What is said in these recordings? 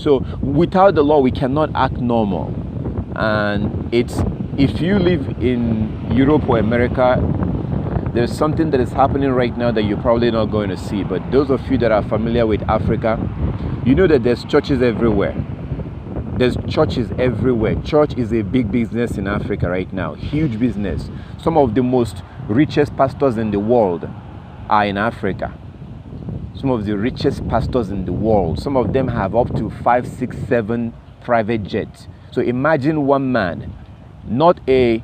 So without the law, we cannot act normal. And if you live in Europe or America, there's something that is happening right now that you're probably not going to see. But those of you that are familiar with Africa, you know that there's churches everywhere. There's churches everywhere. Church is a big business in Africa right now. Huge business. Some of the most richest pastors in the world are in Africa. Some of the richest pastors in the world. Some of them have up to 5, 6, 7 private jets. So imagine one man, not a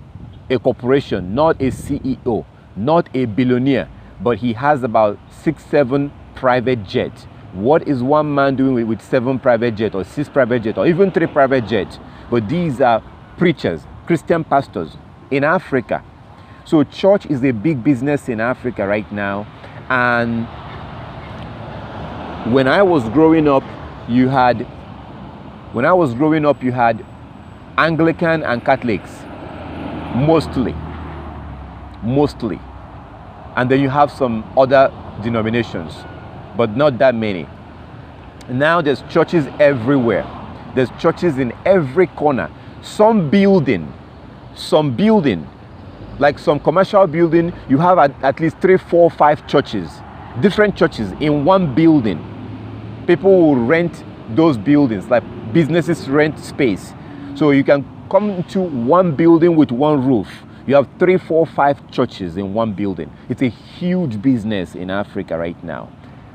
corporation, not a CEO, not a billionaire, but he has about 6, 7 private jets. What is one man doing with 7 private jets or 6 private jets or even 3 private jets? But these are preachers, Christian pastors in Africa. So church is a big business in Africa right now. And when I was growing up, you had Anglican and Catholics, mostly. And then you have some other denominations, but not that many. Now there's churches everywhere. There's churches in every corner. Some building, like some commercial building, you have at least 3, 4, 5 churches, different churches in one building. People will rent those buildings, like businesses rent space. So you can come into one building with one roof. You have 3, 4, 5 churches in one building. It's a huge business in Africa right now.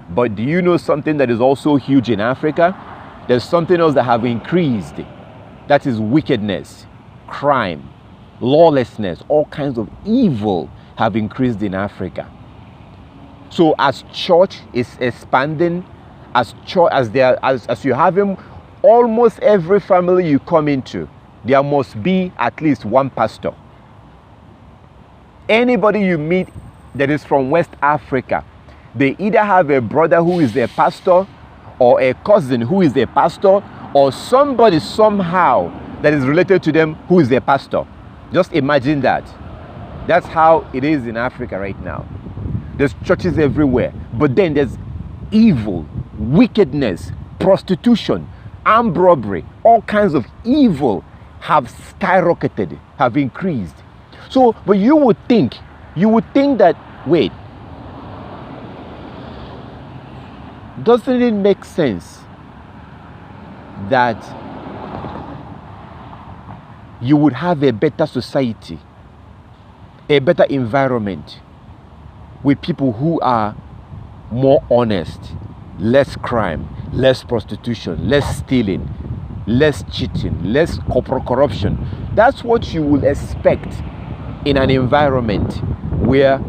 But do you know something that is also huge in Africa? There's something else that have increased. That is wickedness, crime, lawlessness, all kinds of evil have increased in Africa. So as church is expanding, as you're having almost every family you come into, there must be at least one pastor. Anybody you meet that is from West Africa, they either have a brother who is a pastor, or a cousin who is a pastor, or somebody somehow that is related to them who is a pastor. Just imagine that. That's how it is in Africa right now. There's churches everywhere, but then there's evil, wickedness, prostitution, armed robbery, all kinds of evil have skyrocketed, have increased. So, but you would think that, wait, doesn't it make sense that you would have a better society, a better environment with people who are more honest, less crime, less prostitution, less stealing, less cheating, less corruption? That's what you would expect in an environment where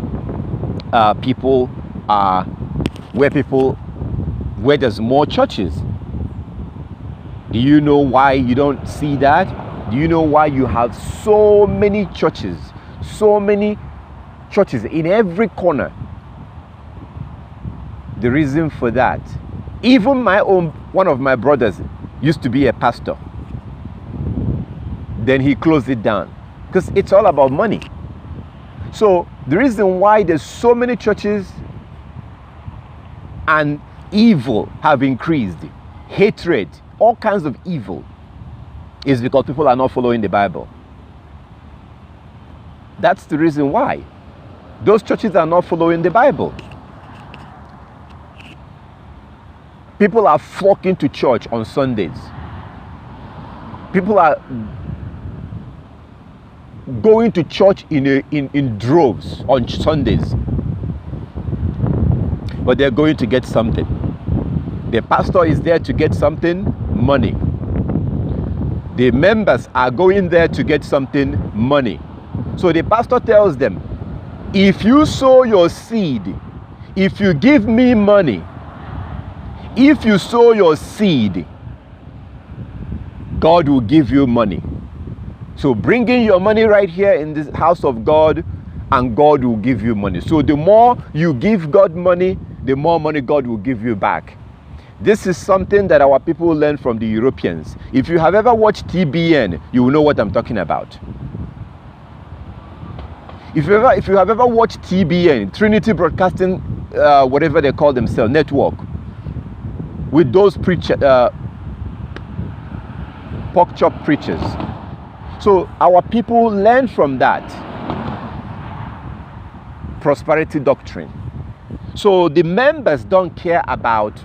where there's more churches. Do you know why you don't see that? Do you know why you have so many churches? So many churches in every corner. The reason for that, even one of my brothers used to be a pastor. Then he closed it down because it's all about money. So the reason why there's so many churches and evil have increased, hatred, all kinds of evil, is because people are not following the Bible. That's the reason why. Those churches are not following the Bible. People are flocking to church on Sundays. People are going to church in droves on Sundays. But they're going to get something. The pastor is there to get something, money. The members are going there to get something, money. So the pastor tells them, if you sow your seed, if you give me money, if you sow your seed, God will give you money. So bring in your money right here in this house of God, and God will give you money. So the more you give God money, the more money God will give you back. This is something that our people learn from the Europeans. If you have ever watched TBN, you will know what I'm talking about. If you have ever watched TBN, Trinity Broadcasting, whatever they call themselves, network, with those pork chop preachers. So our people learn from that prosperity doctrine. So the members don't care about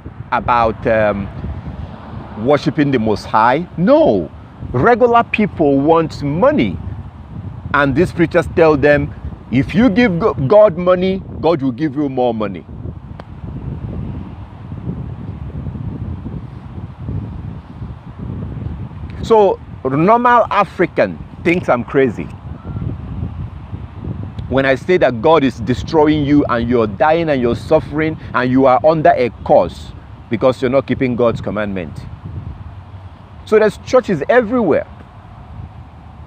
worshiping the Most High. No, regular people want money, and these preachers tell them, if you give God money, God will give you more money. So normal African thinks I'm crazy when I say that God is destroying you and you're dying and you're suffering and you are under a curse because you're not keeping God's commandment. So there's churches everywhere,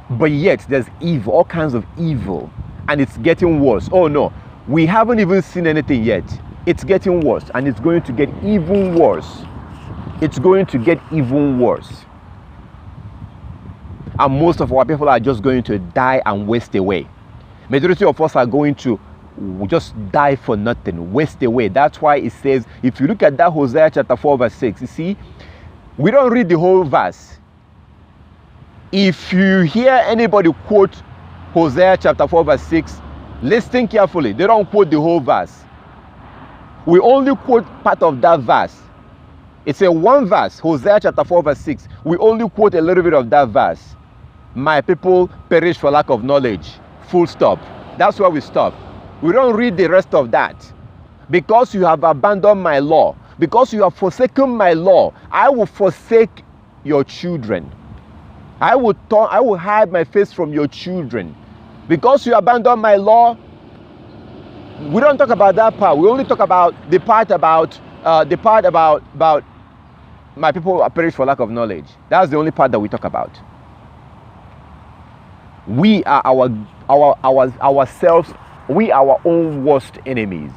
but yet there's evil, all kinds of evil, and it's getting worse. Oh no, we haven't even seen anything yet. It's getting worse, and it's going to get even worse. It's going to get even worse. And most of our people are just going to die and waste away. Majority of us are going to just die for nothing, waste away. That's why it says, if you look at that Hosea chapter 4 verse 6, you see, we don't read the whole verse. If you hear anybody quote Hosea chapter 4 verse 6, listen carefully. They don't quote the whole verse. We only quote part of that verse. It's a one verse, Hosea chapter 4 verse 6. We only quote a little bit of that verse. My people perish for lack of knowledge. Full stop. That's where we stop. We don't read the rest of that. Because you have abandoned my law, because you have forsaken my law, I will forsake your children. I will hide my face from your children. Because you abandoned my law, we don't talk about that part. We only talk about the part about my people perish for lack of knowledge. That's the only part that we talk about. We are ourselves. We are our own worst enemies.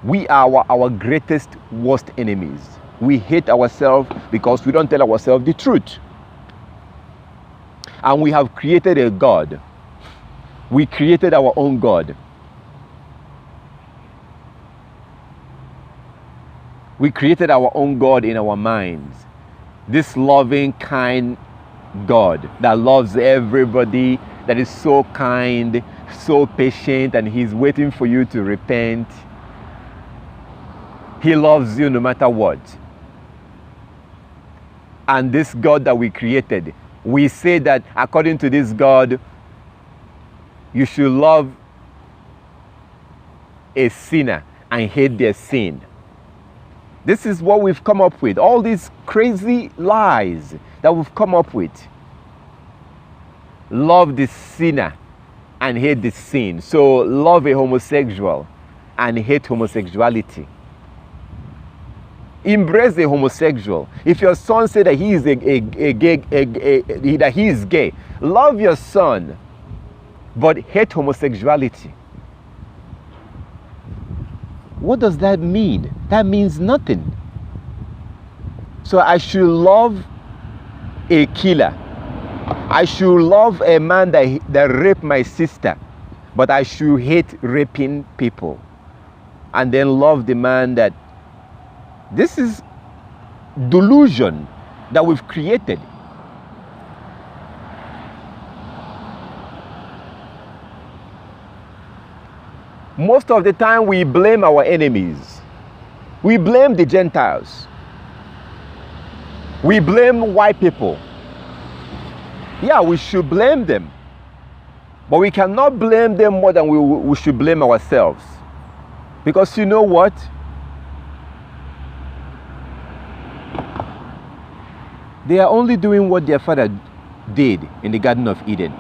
We are our greatest worst enemies. We hate ourselves because we don't tell ourselves the truth. And we have created a God. We created our own God. We created our own God in our minds. This loving, kind God that loves everybody, that is so kind, so patient, and He's waiting for you to repent. He loves you no matter what. And this God that we created, we say that according to this God, you should love a sinner and hate their sin. This is what we've come up with. All these crazy lies that we've come up with. Love the sinner and hate the sin. So love a homosexual and hate homosexuality. Embrace the homosexual. If your son said that he is that he is gay, love your son, but hate homosexuality. What does that mean? That means nothing. So I should love a killer. I should love a man that raped my sister, but I should hate raping people. And then love the man that... This is delusion that we've created. Most of the time we blame our enemies. We blame the Gentiles. We blame white people. Yeah, we should blame them. But we cannot blame them more than we should blame ourselves. Because you know what? They are only doing what their father did in the Garden of Eden.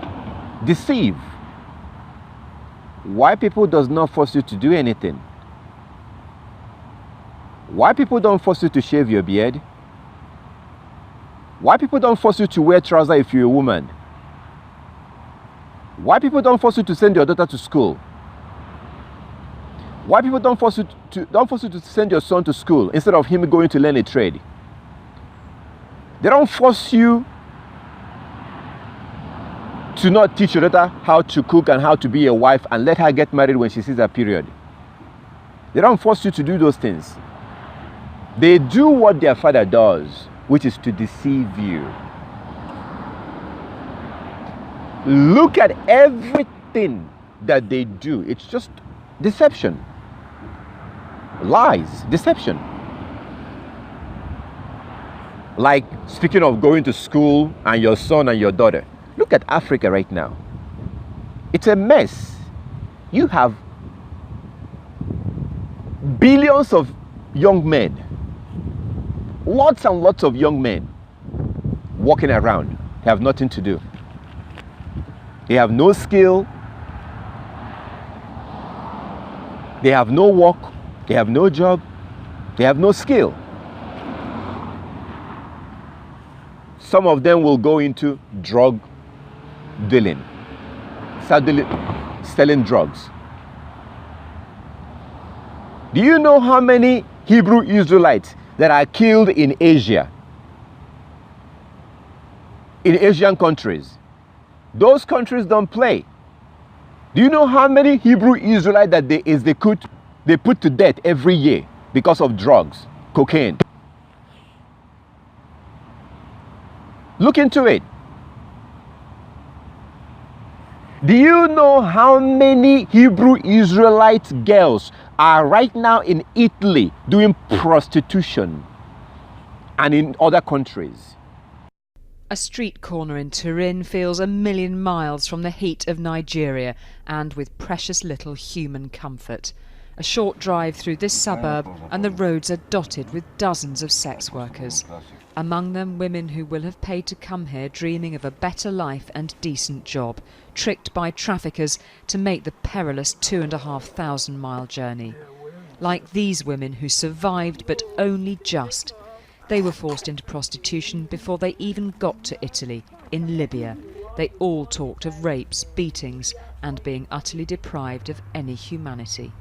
Deceive. White people does not force you to do anything. White people don't force you to shave your beard. White people don't force you to wear trousers if you're a woman. White people don't force you to send your daughter to school. White people don't force you to send your son to school instead of him going to learn a trade. They don't force you to not teach your daughter how to cook and how to be a wife and let her get married when she sees her period. They don't force you to do those things. They do what their father does. which is to deceive you. Look at everything that they do. It's just deception. Lies, deception. Like, speaking of going to school and your son and your daughter, look at Africa right now. It's a mess. You have billions of young men, lots and lots of young men walking around. They have nothing to do. They have no skill. They have no work. They have no job. They have no skill. Some of them will go into drug dealing, start selling drugs. Do you know how many Hebrew Israelites that are killed in Asia? In Asian countries. Those countries don't play. Do you know how many Hebrew Israelites that they put to death every year because of drugs, cocaine? Look into it. Do you know how many Hebrew Israelite girls are right now in Italy doing prostitution and in other countries? A street corner in Turin feels a million miles from the heat of Nigeria and with precious little human comfort. A short drive through this suburb and the roads are dotted with dozens of sex workers. Among them, women who will have paid to come here dreaming of a better life and decent job, tricked by traffickers to make the perilous 2,500 mile journey. Like these women who survived but only just. They were forced into prostitution before they even got to Italy, in Libya. They all talked of rapes, beatings and being utterly deprived of any humanity.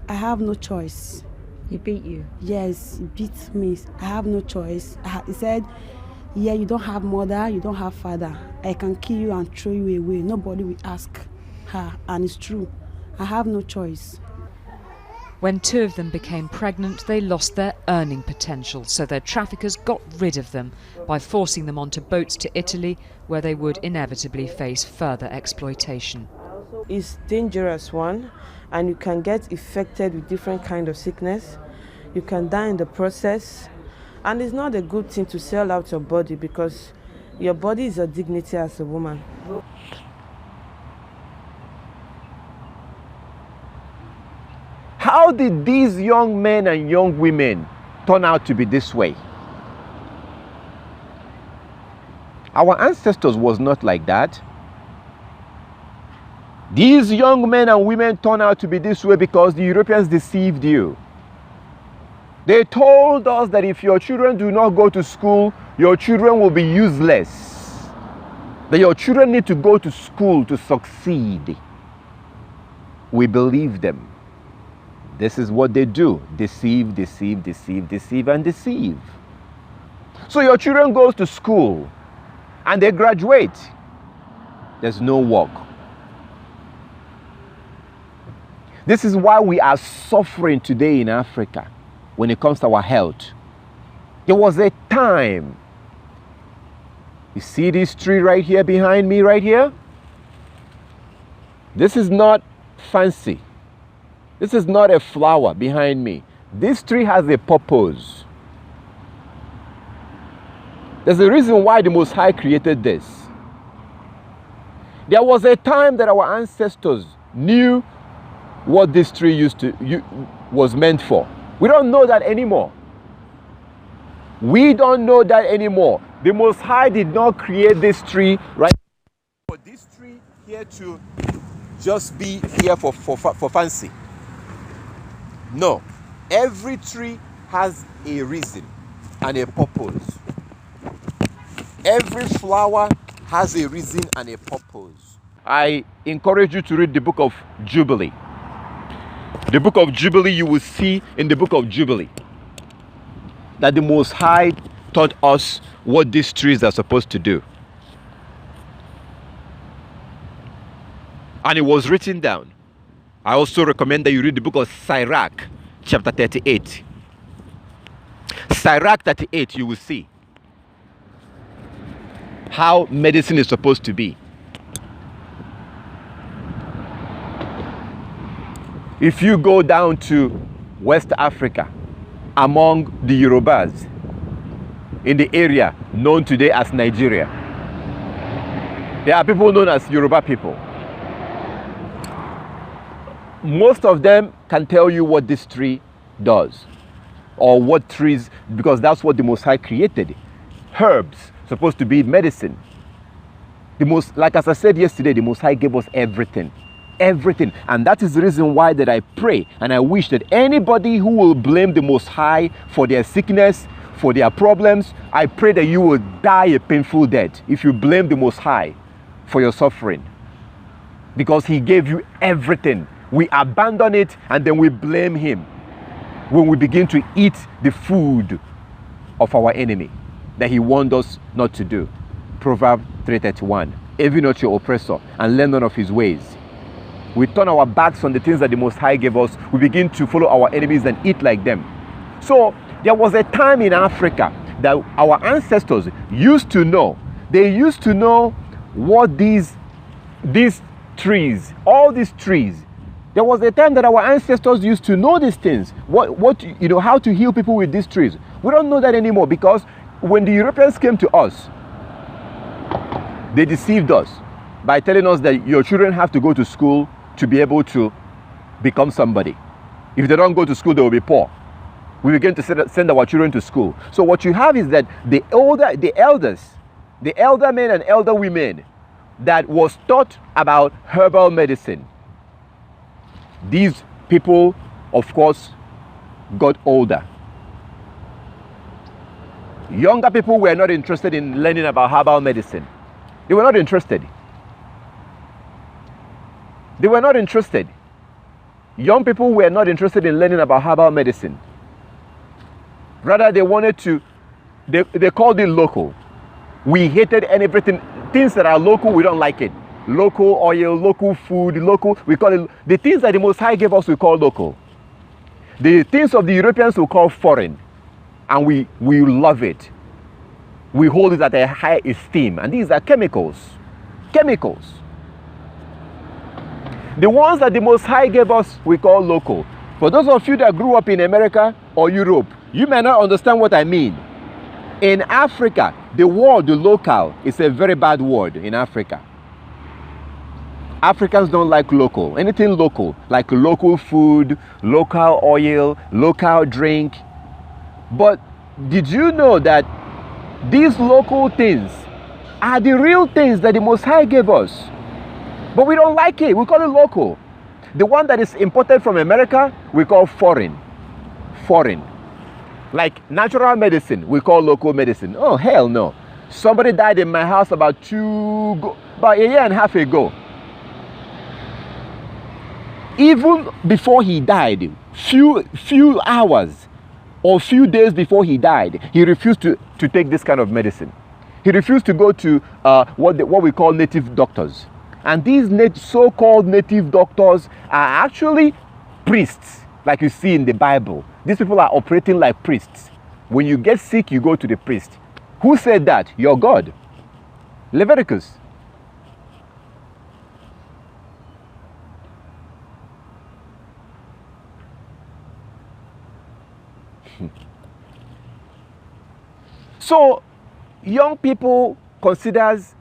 I have no choice. He beat you? Yes, he beat me. I have no choice. He said, yeah, you don't have mother, you don't have father. I can kill you and throw you away. Nobody will ask her. And it's true. I have no choice. When two of them became pregnant, they lost their earning potential, so their traffickers got rid of them by forcing them onto boats to Italy, where they would inevitably face further exploitation. It's dangerous one, and you can get affected with different kind of sickness. You can die in the process, and it's not a good thing to sell out your body because your body is your dignity as a woman. How did these young men and young women turn out to be this way? Our ancestors was not like that. These young men and women turn out to be this way because the Europeans deceived you. They told us that if your children do not go to school, your children will be useless. That your children need to go to school to succeed. We believe them. This is what they do. Deceive, deceive, deceive, deceive, and deceive. So your children go to school and they graduate. There's no work. This is why we are suffering today in Africa when it comes to our health. There was a time. You see this tree right here behind me right here? This is not fancy. This is not a flower behind me. This tree has a purpose. There's a reason why the Most High created this. There was a time that our ancestors knew what this tree was meant for. We don't know that anymore. We don't know that anymore. The Most High did not create this tree right for this tree here to just be here for fancy. No, every tree has a reason and a purpose. Every flower has a reason and a purpose. I encourage you to read the book of Jubilee. The book of Jubilee, you will see in the book of Jubilee that the Most High taught us what these trees are supposed to do. And it was written down. I also recommend that you read the book of Sirach, chapter 38. Sirach 38, you will see how medicine is supposed to be. If you go down to West Africa, among the Yorubas, in the area known today as Nigeria, there are people known as Yoruba people. Most of them can tell you what this tree does, or what trees, because that's what the Most High created. Herbs, supposed to be medicine. Like as I said yesterday, the Most High gave us everything. Everything. And that is the reason why that I pray and I wish that anybody who will blame the Most High for their sickness, for their problems, I pray that you will die a painful death if you blame the Most High for your suffering. Because He gave you everything. We abandon it and then we blame Him when we begin to eat the food of our enemy that He warned us not to do. Proverbs 3:31. Envy not your oppressor and learn none of his ways. We turn our backs on the things that the Most High gave us. We begin to follow our enemies and eat like them. So there was a time in Africa that our ancestors used to know. They used to know what these trees, all these trees. There was a time that our ancestors used to know these things. How to heal people with these trees. We don't know that anymore because when the Europeans came to us, they deceived us by telling us that your children have to go to school to be able to become somebody. If they don't go to school, they will be poor. We begin to send our children to school. So what you have is that the elder men and elder women that was taught about herbal medicine, these people, of course, got older. Younger people were not interested in learning about herbal medicine. They were not interested. They were not interested. Young people were not interested in learning about herbal medicine. Rather, they wanted to, they called it local. We hated everything, things that are local, we don't like it. Local oil, local food, local, we call it, the things that the Most High gave us, we call local. The things of the Europeans we call foreign. And we love it. We hold it at a high esteem. And these are chemicals. Chemicals. The ones that the Most High gave us, we call local. For those of you that grew up in America or Europe, you may not understand what I mean. In Africa, the word local is a very bad word in Africa. Africans don't like local. Anything local, like local food, local oil, local drink. But did you know that these local things are the real things that the Most High gave us? But we don't like it. We call it local. The one that is imported from America, we call foreign. Foreign. Like natural medicine, we call local medicine. Oh, hell no. Somebody died in my house about a year and a half ago. Even before he died, few hours or few days before he died, he refused to take this kind of medicine. He refused to go to what we call native doctors. And these so-called native doctors are actually priests, like you see in the Bible. These people are operating like priests. When you get sick, you go to the priest. Who said that? Your God. Leviticus. So, young people considers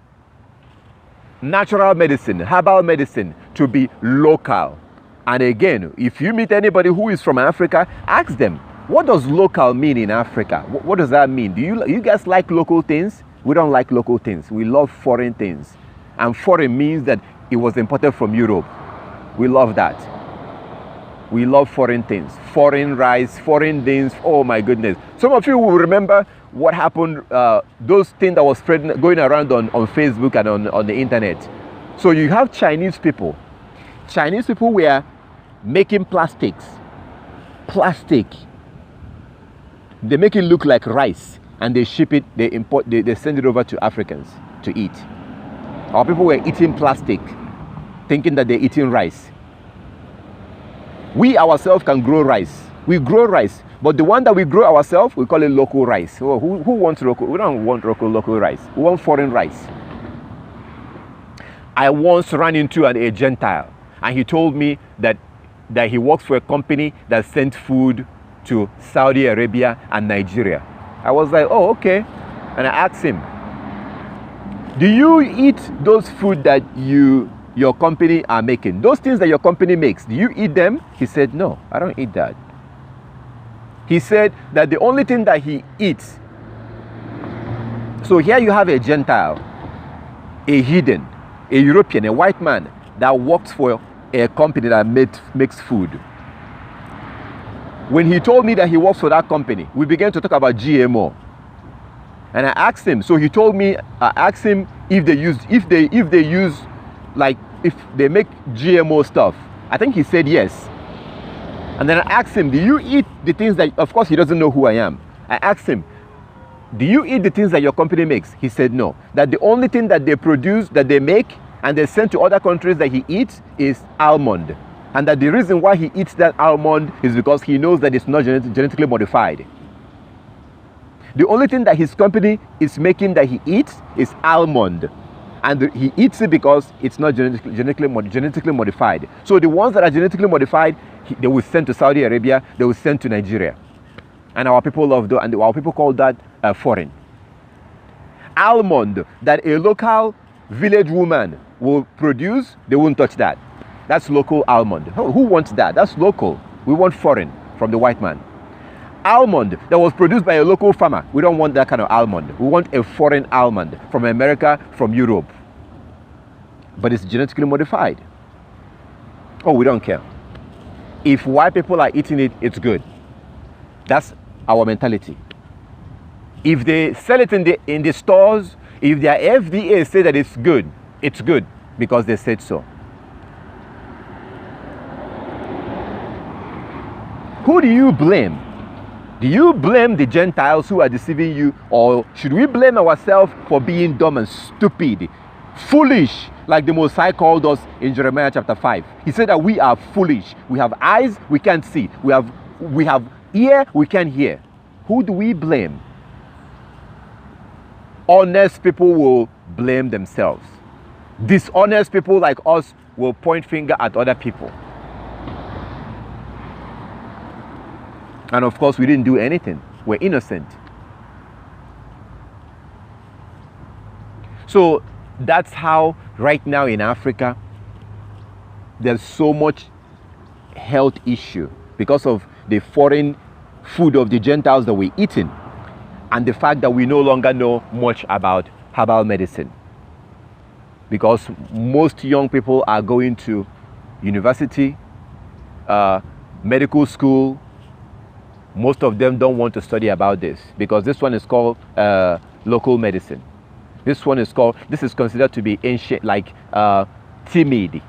natural medicine, herbal medicine, to be local. And again, if you meet anybody who is from Africa, ask them, what does local mean in Africa? What does that mean? Do you guys like local things? We don't like local things. We love foreign things. And foreign means that it was imported from Europe. We love that. We love foreign things. Foreign rice, foreign things. Oh my goodness. Some of you will remember what happened, those things that was going around on Facebook and on the internet. So you have Chinese people. Chinese people were making plastics. Plastic. They make it look like rice and they ship it, they send it over to Africans to eat. Our people were eating plastic, thinking that they're eating rice. We ourselves can grow rice. We grow rice. But the one that we grow ourselves, we call it local rice. Well, who wants local? We don't want local rice. We want foreign rice. I once ran into a Gentile, and he told me that he works for a company that sent food to Saudi Arabia and Nigeria. I was like, oh, okay. And I asked him, do you eat those food that your company are making? Those things that your company makes, do you eat them? He said, no, I don't eat that. He said that the only thing that he eats. So here you have a Gentile, a heathen, a European, a white man that works for a company that makes food. When he told me that he works for that company, we began to talk about GMO. And I asked him, so he told me, I asked him if they make GMO stuff. I think he said yes. And then I asked him, do you eat the things that, of course he doesn't know who I am. I asked him, do you eat the things that your company makes? He said no. That the only thing that they produce, that they make, and they send to other countries that he eats is almond. And that the reason why he eats that almond is because he knows that it's not genetically modified. The only thing that his company is making that he eats is almond. And he eats it because it's not genetically modified. So the ones that are genetically modified, they will send to Saudi Arabia, they will send to Nigeria. And our people call that foreign. Almond that a local village woman will produce, they won't touch that. That's local almond. Who wants that? That's local. We want foreign from the white man. Almond that was produced by a local farmer, we don't want that kind of almond. We want a foreign almond from America, from Europe. But it's genetically modified. Oh, we don't care. If white people are eating it, it's good. That's our mentality. If they sell it in the stores, if their FDA say that it's good because they said so. Who do you blame? Do you blame the Gentiles who are deceiving you, or should we blame ourselves for being dumb and stupid, foolish, like the Most High called us in Jeremiah chapter 5? He said that we are foolish. We have eyes, we can't see. We have ear, we can't hear. Who do we blame? Honest people will blame themselves. Dishonest people like us will point finger at other people. And of course, we didn't do anything. We're innocent. So that's how right now in Africa, there's so much health issue because of the foreign food of the Gentiles that we're eating, and the fact that we no longer know much about herbal medicine. Because most young people are going to university, medical school. Most of them don't want to study about this because this one is called local medicine. This is considered to be ancient, like timid.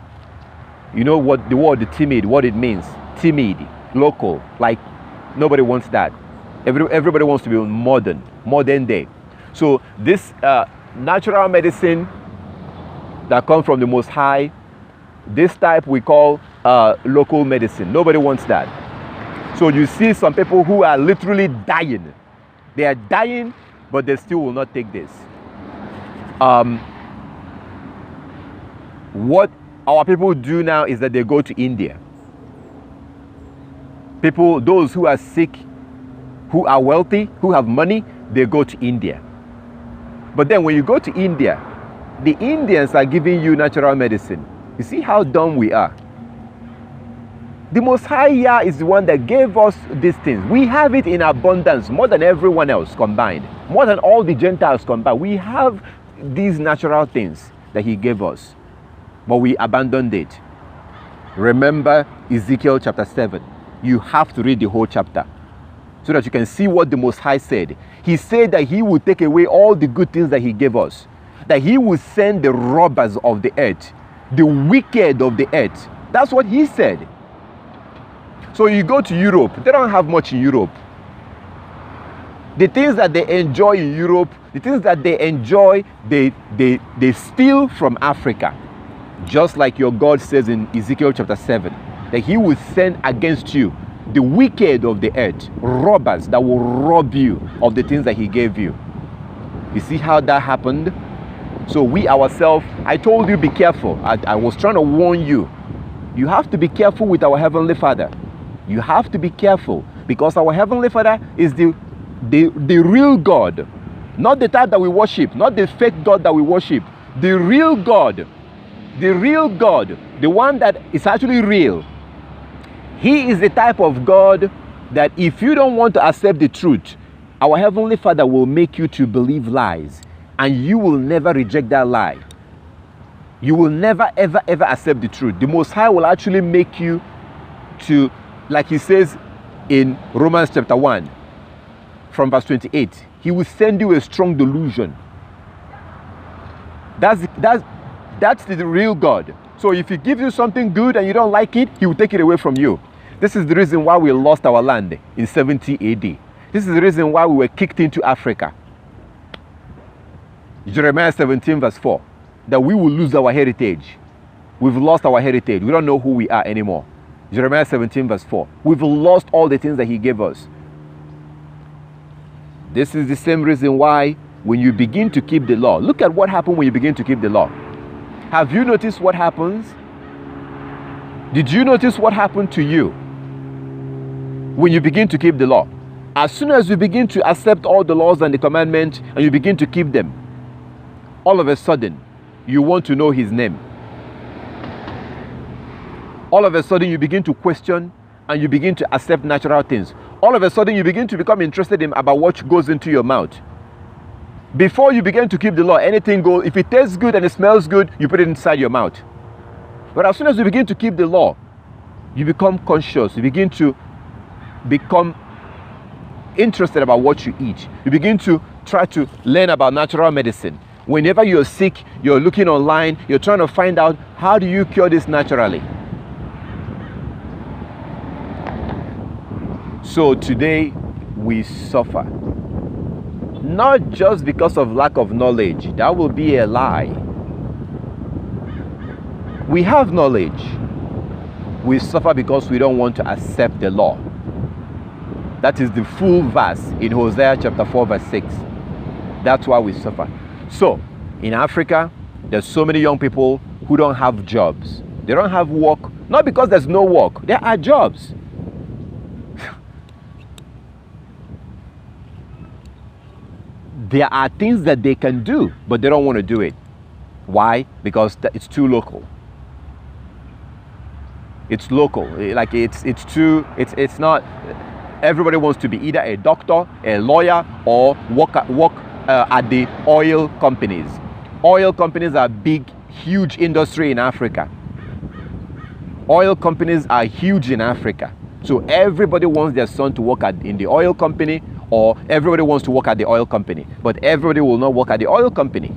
You know what the word timid, what it means? Timid, local, like nobody wants that. Everybody wants to be modern day. So this natural medicine that comes from the Most High, this type we call local medicine. Nobody wants that. So you see some people who are literally dying. They are dying, but they still will not take this. What our people do now is that they go to India. People, those who are sick, who are wealthy, who have money, they go to India. But then when you go to India, the Indians are giving you natural medicine. You see how dumb we are. The Most High Yah is the one that gave us these things. We have it in abundance, more than everyone else combined, more than all the Gentiles combined. We have these natural things that He gave us, but we abandoned it. Remember Ezekiel chapter 7. You have to read the whole chapter so that you can see what the Most High said. He said that He will take away all the good things that He gave us, that He will send the robbers of the earth, the wicked of the earth. That's what He said. So you go to Europe, they don't have much in Europe. The things that they enjoy in Europe, the things that they enjoy, they steal from Africa. Just like your God says in Ezekiel chapter 7, that He will send against you the wicked of the earth, robbers that will rob you of the things that he gave you. You see how that happened? So we ourselves, I told you, be careful. I was trying to warn you. You have to be careful with our Heavenly Father. You have to be careful, because our Heavenly Father is the real God. Not the type that we worship, not the fake God that we worship. The real God. The real God. The one that is actually real. He is the type of God that if you don't want to accept the truth, our Heavenly Father will make you to believe lies, and you will never reject that lie. You will never, ever, ever accept the truth. The Most High will actually make you to, like he says in Romans chapter 1, from verse 28, he will send you a strong delusion. That's the real God. So if he gives you something good and you don't like it, he will take it away from you. This is the reason why we lost our land in 70 AD. This is the reason why we were kicked into Africa. Jeremiah 17 verse 4. That we will lose our heritage. We've lost our heritage. We don't know who we are anymore. Jeremiah 17 verse 4. We've lost all the things that he gave us. This is the same reason why when you begin to keep the law, look at what happened when you begin to keep the law. Have you noticed what happens? Did you notice what happened to you when you begin to keep the law? As soon as you begin to accept all the laws and the commandments and you begin to keep them, all of a sudden, you want to know his name. All of a sudden, you begin to question and you begin to accept natural things. All of a sudden, you begin to become interested in about what goes into your mouth. Before you begin to keep the law, anything goes. If it tastes good and it smells good, you put it inside your mouth. But as soon as you begin to keep the law, you become conscious. You begin to become interested about what you eat. You begin to try to learn about natural medicine. Whenever you're sick, you're looking online, you're trying to find out, how do you cure this naturally? So today we suffer. Not just because of lack of knowledge. That will be a lie. We have knowledge. We suffer because we don't want to accept the law. That is the full verse in Hosea chapter 4 verse 6. That's why we suffer. So, in Africa, there's so many young people who don't have jobs. They don't have work, not because there's no work. There are jobs. There are things that they can do, but they don't want to do it. Why? Because it's too local. It's local. Like it's not. Everybody wants to be either a doctor, a lawyer, or work at the oil companies. Oil companies are big, huge industry in Africa. Oil companies are huge in Africa. So everybody wants their son to work in the oil company, or everybody wants to work at the oil company. But everybody will not work at the oil company.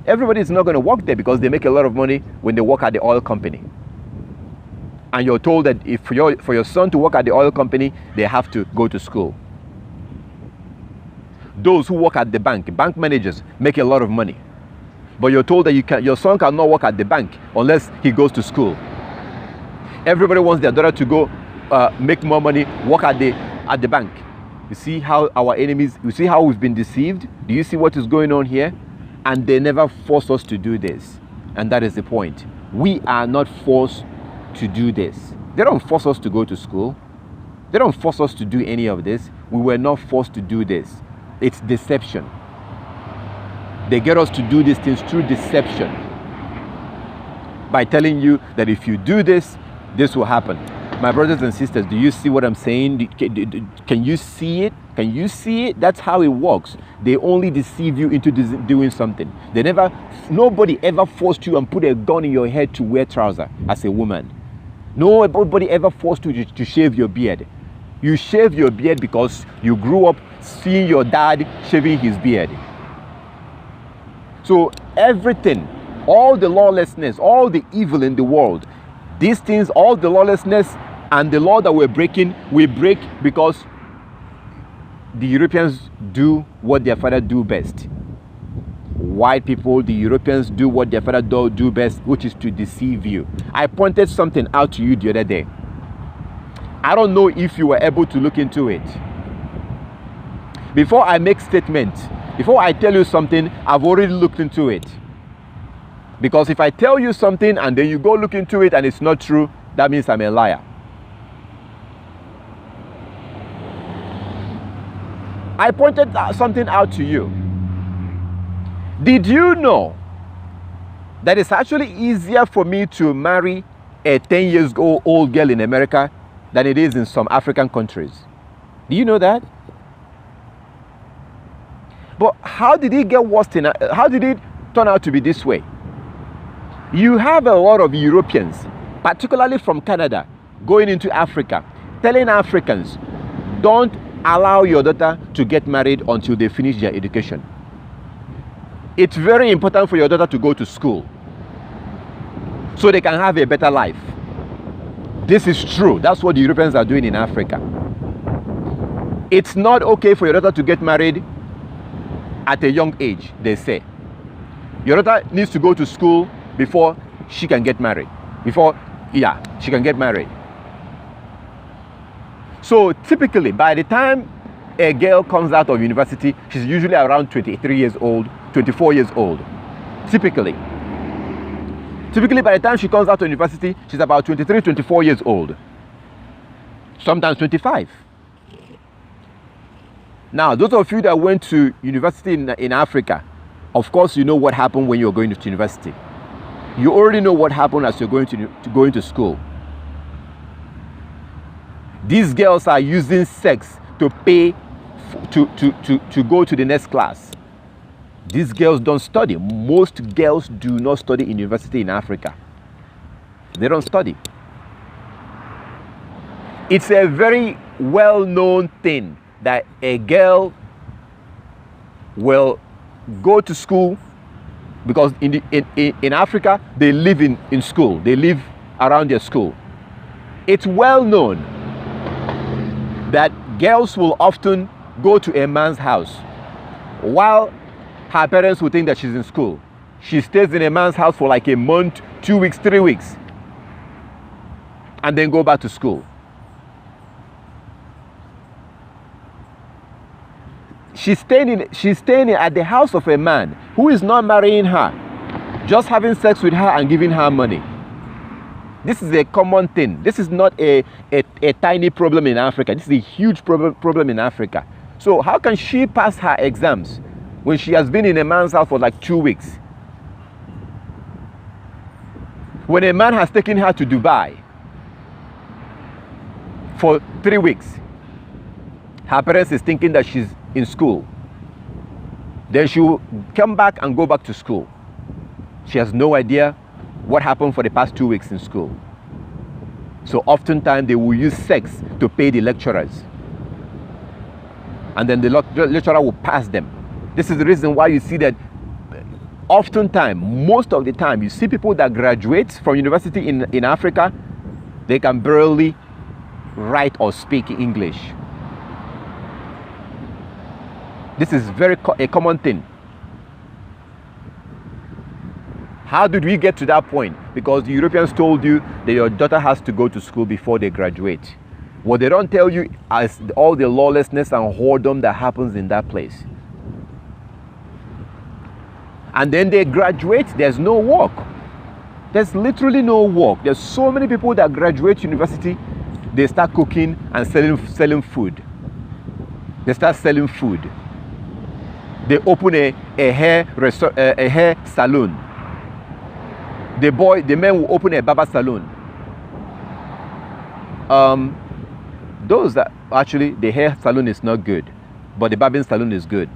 Everybody is not going to work there because they make a lot of money when they work at the oil company. And you're told that if for your son to work at the oil company, they have to go to school. Those who work at the bank managers, make a lot of money. But you're told that your son cannot work at the bank unless he goes to school. Everybody wants their daughter to go make more money, work at the bank. You see how our enemies, you see how we've been deceived? Do you see what is going on here? And they never force us to do this. And that is the point. We are not forced to do this. They don't force us to go to school. They don't force us to do any of this. We were not forced to do this. It's deception. They get us to do these things through deception. By telling you that if you do this, this will happen. My brothers and sisters, do you see what I'm saying? Can you see it? Can you see it? That's how it works. They only deceive you into doing something. Nobody ever forced you and put a gun in your head to wear trousers as a woman. Nobody ever forced you to shave your beard. You shave your beard because you grew up seeing your dad shaving his beard. So everything, all the lawlessness, all the evil in the world, these things, all the lawlessness and the law that we're breaking, we break because the Europeans do what their father do best. White people, the Europeans do what their father do best, which is to deceive you. I pointed something out to you the other day. I don't know if you were able to look into it. Before I make statements, before I tell you something, I've already looked into it. Because if I tell you something and then you go look into it and it's not true, that means I'm a liar. I pointed something out to you. Did you know that it's actually easier for me to marry a 10 years old girl in America than it is in some African countries? Do you know that? But how did it get worse? How did it turn out to be this way? You have a lot of Europeans, particularly from Canada, going into Africa, telling Africans, don't allow your daughter to get married until they finish their education. It's very important for your daughter to go to school so they can have a better life. This is true. That's what the Europeans are doing in Africa. It's not okay for your daughter to get married at a young age, they say. Your daughter needs to go to school before she can get married. She can get married. So typically, by the time a girl comes out of university, she's usually around 23 years old, 24 years old. Typically, by the time she comes out of university, she's about 23, 24 years old. Sometimes 25. Now, those of you that went to university in Africa, of course you know what happened when you're going to university. You already know what happened as you're going to school. These girls are using sex to pay to go to the next class. These girls don't study. Most girls do not study in university in Africa. They don't study. It's a very well-known thing that a girl will go to school because in Africa they live in school. They live around their school. It's well known that girls will often go to a man's house while her parents will think that she's in school. She stays in a man's house for like a month, 2 weeks, 3 weeks, and then go back to school. She's staying at the house of a man who is not marrying her, just having sex with her and giving her money. This is a common thing. This is not a tiny problem in Africa. This is a huge problem in Africa. So how can she pass her exams when she has been in a man's house for like 2 weeks? When a man has taken her to Dubai for 3 weeks, her parents is thinking that she's in school. Then she will come back and go back to school. She has no idea what happened for the past 2 weeks in school. So oftentimes they will use sex to pay the lecturers. And then the lecturer will pass them. This is the reason why you see that oftentimes, most of the time, you see people that graduate from university in Africa, they can barely write or speak English. This is a common thing. How did we get to that point? Because the Europeans told you that your daughter has to go to school before they graduate. What they don't tell you is all the lawlessness and whoredom that happens in that place. And then they graduate, there's no work. There's literally no work. There's so many people that graduate university, they start cooking and selling food. They start selling food. They open a hair salon. The men will open a barber salon. Those that actually the hair salon is not good, but the barbering salon is good.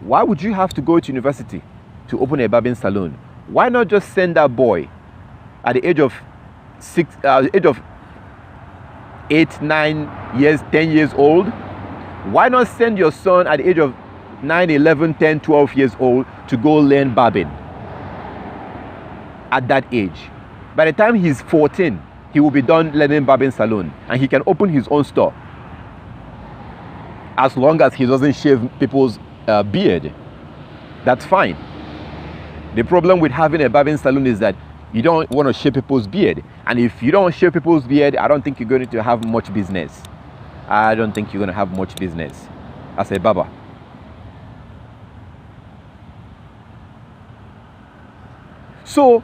Why would you have to go to university to open a barbering salon? Why not just send that boy at the age of 8, 9 years, 10 years old? Why not send your son at the age of 9, 11, 10, 12 years old to go learn barbering at that age? By the time he's 14, he will be done learning barbering salon and he can open his own store. As long as he doesn't shave people's beard, that's fine. The problem with having a barbering salon is that You don't want to shave people's beard. And if you don't shave people's beard, I don't think you're going to have much business. I don't think you're going to have much business as a barber. So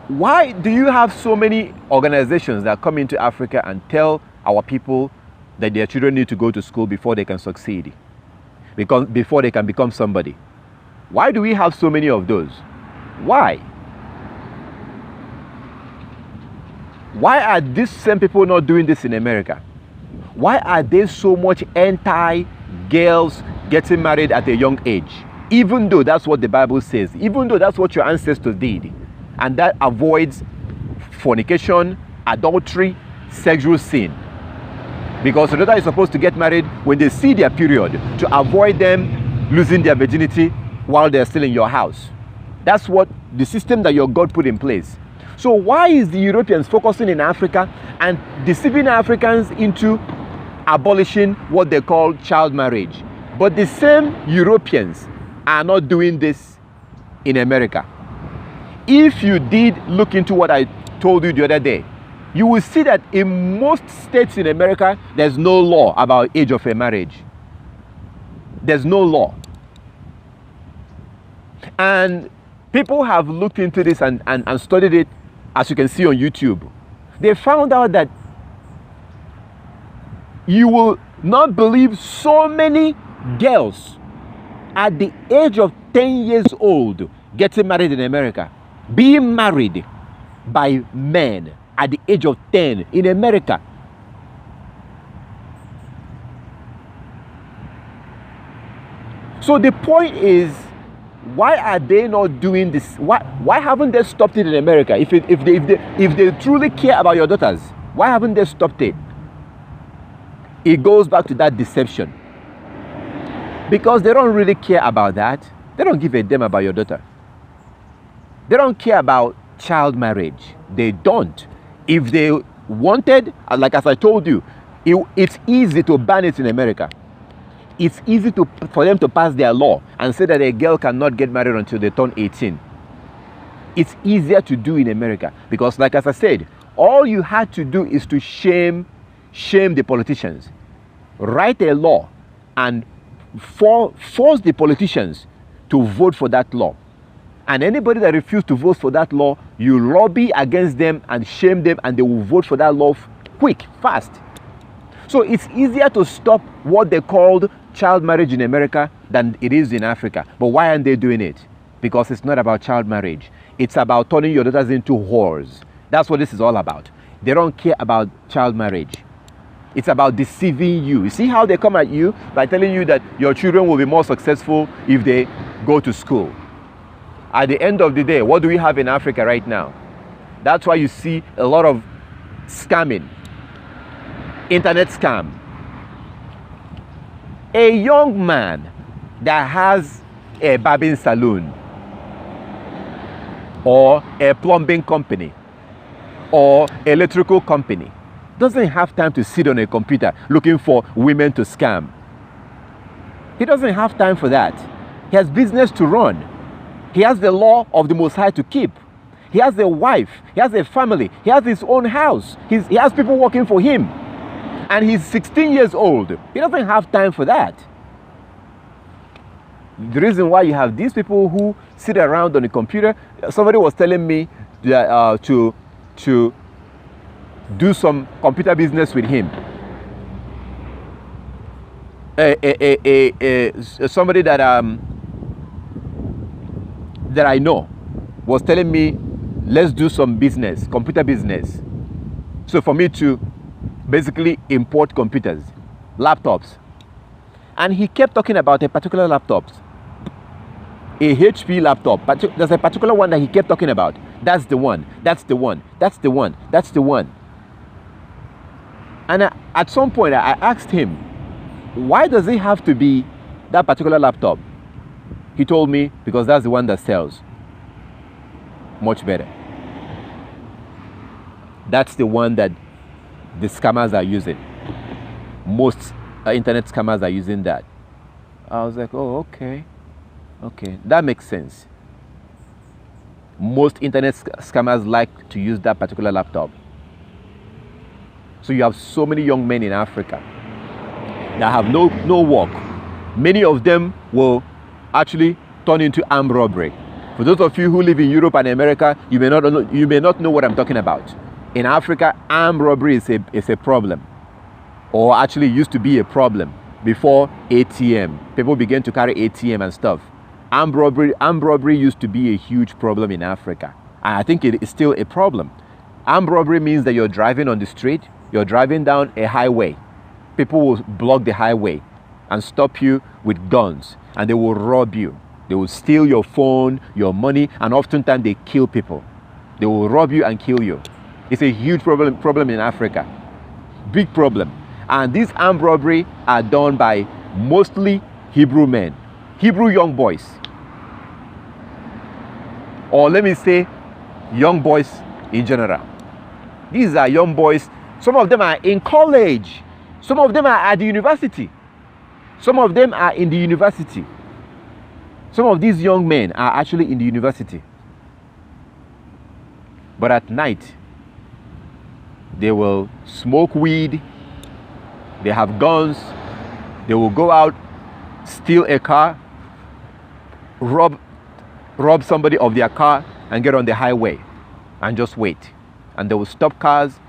why do you have so many organizations that come into Africa and tell our people that their children need to go to school before they can succeed, before they can become somebody? Why do we have so many of those? Why? Why are these same people not doing this in America? Why are they so much anti-girls getting married at a young age? Even though that's what the Bible says, even though that's what your ancestors did, and that avoids fornication, adultery, sexual sin. Because the daughter is supposed to get married when they see their period, to avoid them losing their virginity while they're still in your house. That's what the system that your God put in place. So why is the Europeans focusing in Africa and deceiving Africans into abolishing what they call child marriage? But the same Europeans are not doing this in America. If you did look into what I told you the other day, you will see that in most states in America, there's no law about age of a marriage. There's no law. And people have looked into this and studied it, as you can see on YouTube. They found out that you will not believe so many girls at the age of 10 years old getting married in America. Being married by men at the age of 10 in America. So the point is, why are they not doing this? Why haven't they stopped it in America? If they truly care about your daughters, why haven't they stopped it? It goes back to that deception. Because they don't really care about that. They don't give a damn about your daughter. They don't care about child marriage. They don't. If they wanted, like as I told you, it's easy to ban it in America. It's easy for them to pass their law and say that a girl cannot get married until they turn 18. It's easier to do in America because, like as I said, all you had to do is to shame the politicians. Write a law and force the politicians to vote for that law. And anybody that refused to vote for that law, you lobby against them and shame them, and they will vote for that law quick, fast. So it's easier to stop what they called child marriage in America than it is in Africa. But why aren't they doing it? Because it's not about child marriage. It's about turning your daughters into whores. That's what this is all about. They don't care about child marriage. It's about deceiving you. You see how they come at you by telling you that your children will be more successful if they go to school. At the end of the day, what do we have in Africa right now? That's why you see a lot of scamming, internet scam. A young man that has a barbing salon or a plumbing company or electrical company doesn't have time to sit on a computer looking for women to scam. He doesn't have time for that. He has business to run. He has the law of the Most High to keep. He has a wife. He has a family. He has his own house. He has people working for him. And he's 16 years old. He doesn't have time for that. The reason why you have these people who sit around on the computer, somebody was telling me that, to do some computer business with him. Somebody that I know was telling me, let's do some business, computer business. So for me to basically import computers, laptops. And he kept talking about a particular laptop, a HP laptop. But there's a particular one that he kept talking about. That's the one, that's the one, that's the one, that's the one. And at some point I asked him, why does it have to be that particular laptop? He told me, because that's the one that sells much better. That's the one that the scammers are using. Most internet scammers are using that. I was like, oh, okay, that makes sense. most internet scammers like to use that particular laptop. So you have so many young men in Africa that have no work. Many of them will actually turn into armed robbery. For those of you who live in Europe and America, you may not know what I'm talking about. In Africa, armed robbery is a problem, or actually used to be a problem before ATM. People began to carry ATM and stuff. Armed robbery used to be a huge problem in Africa, and I think it is still a problem. Armed robbery means that you're driving on the street, you're driving down a highway. People will block the highway and stop you with guns, and they will rob you. They will steal your phone, your money, and oftentimes they kill people. They will rob you and kill you. It's a huge problem in Africa. Big problem. And these armed robbery are done by mostly Hebrew men, Hebrew young boys. Or let me say, young boys in general. These are young boys. Some of them are in college. Some of them are at the university. Some of them are in the university. Some of these young men are actually in the university. But at night, they will smoke weed, they have guns, they will go out, steal a car, rob somebody of their car and get on the highway and just wait. And they will stop cars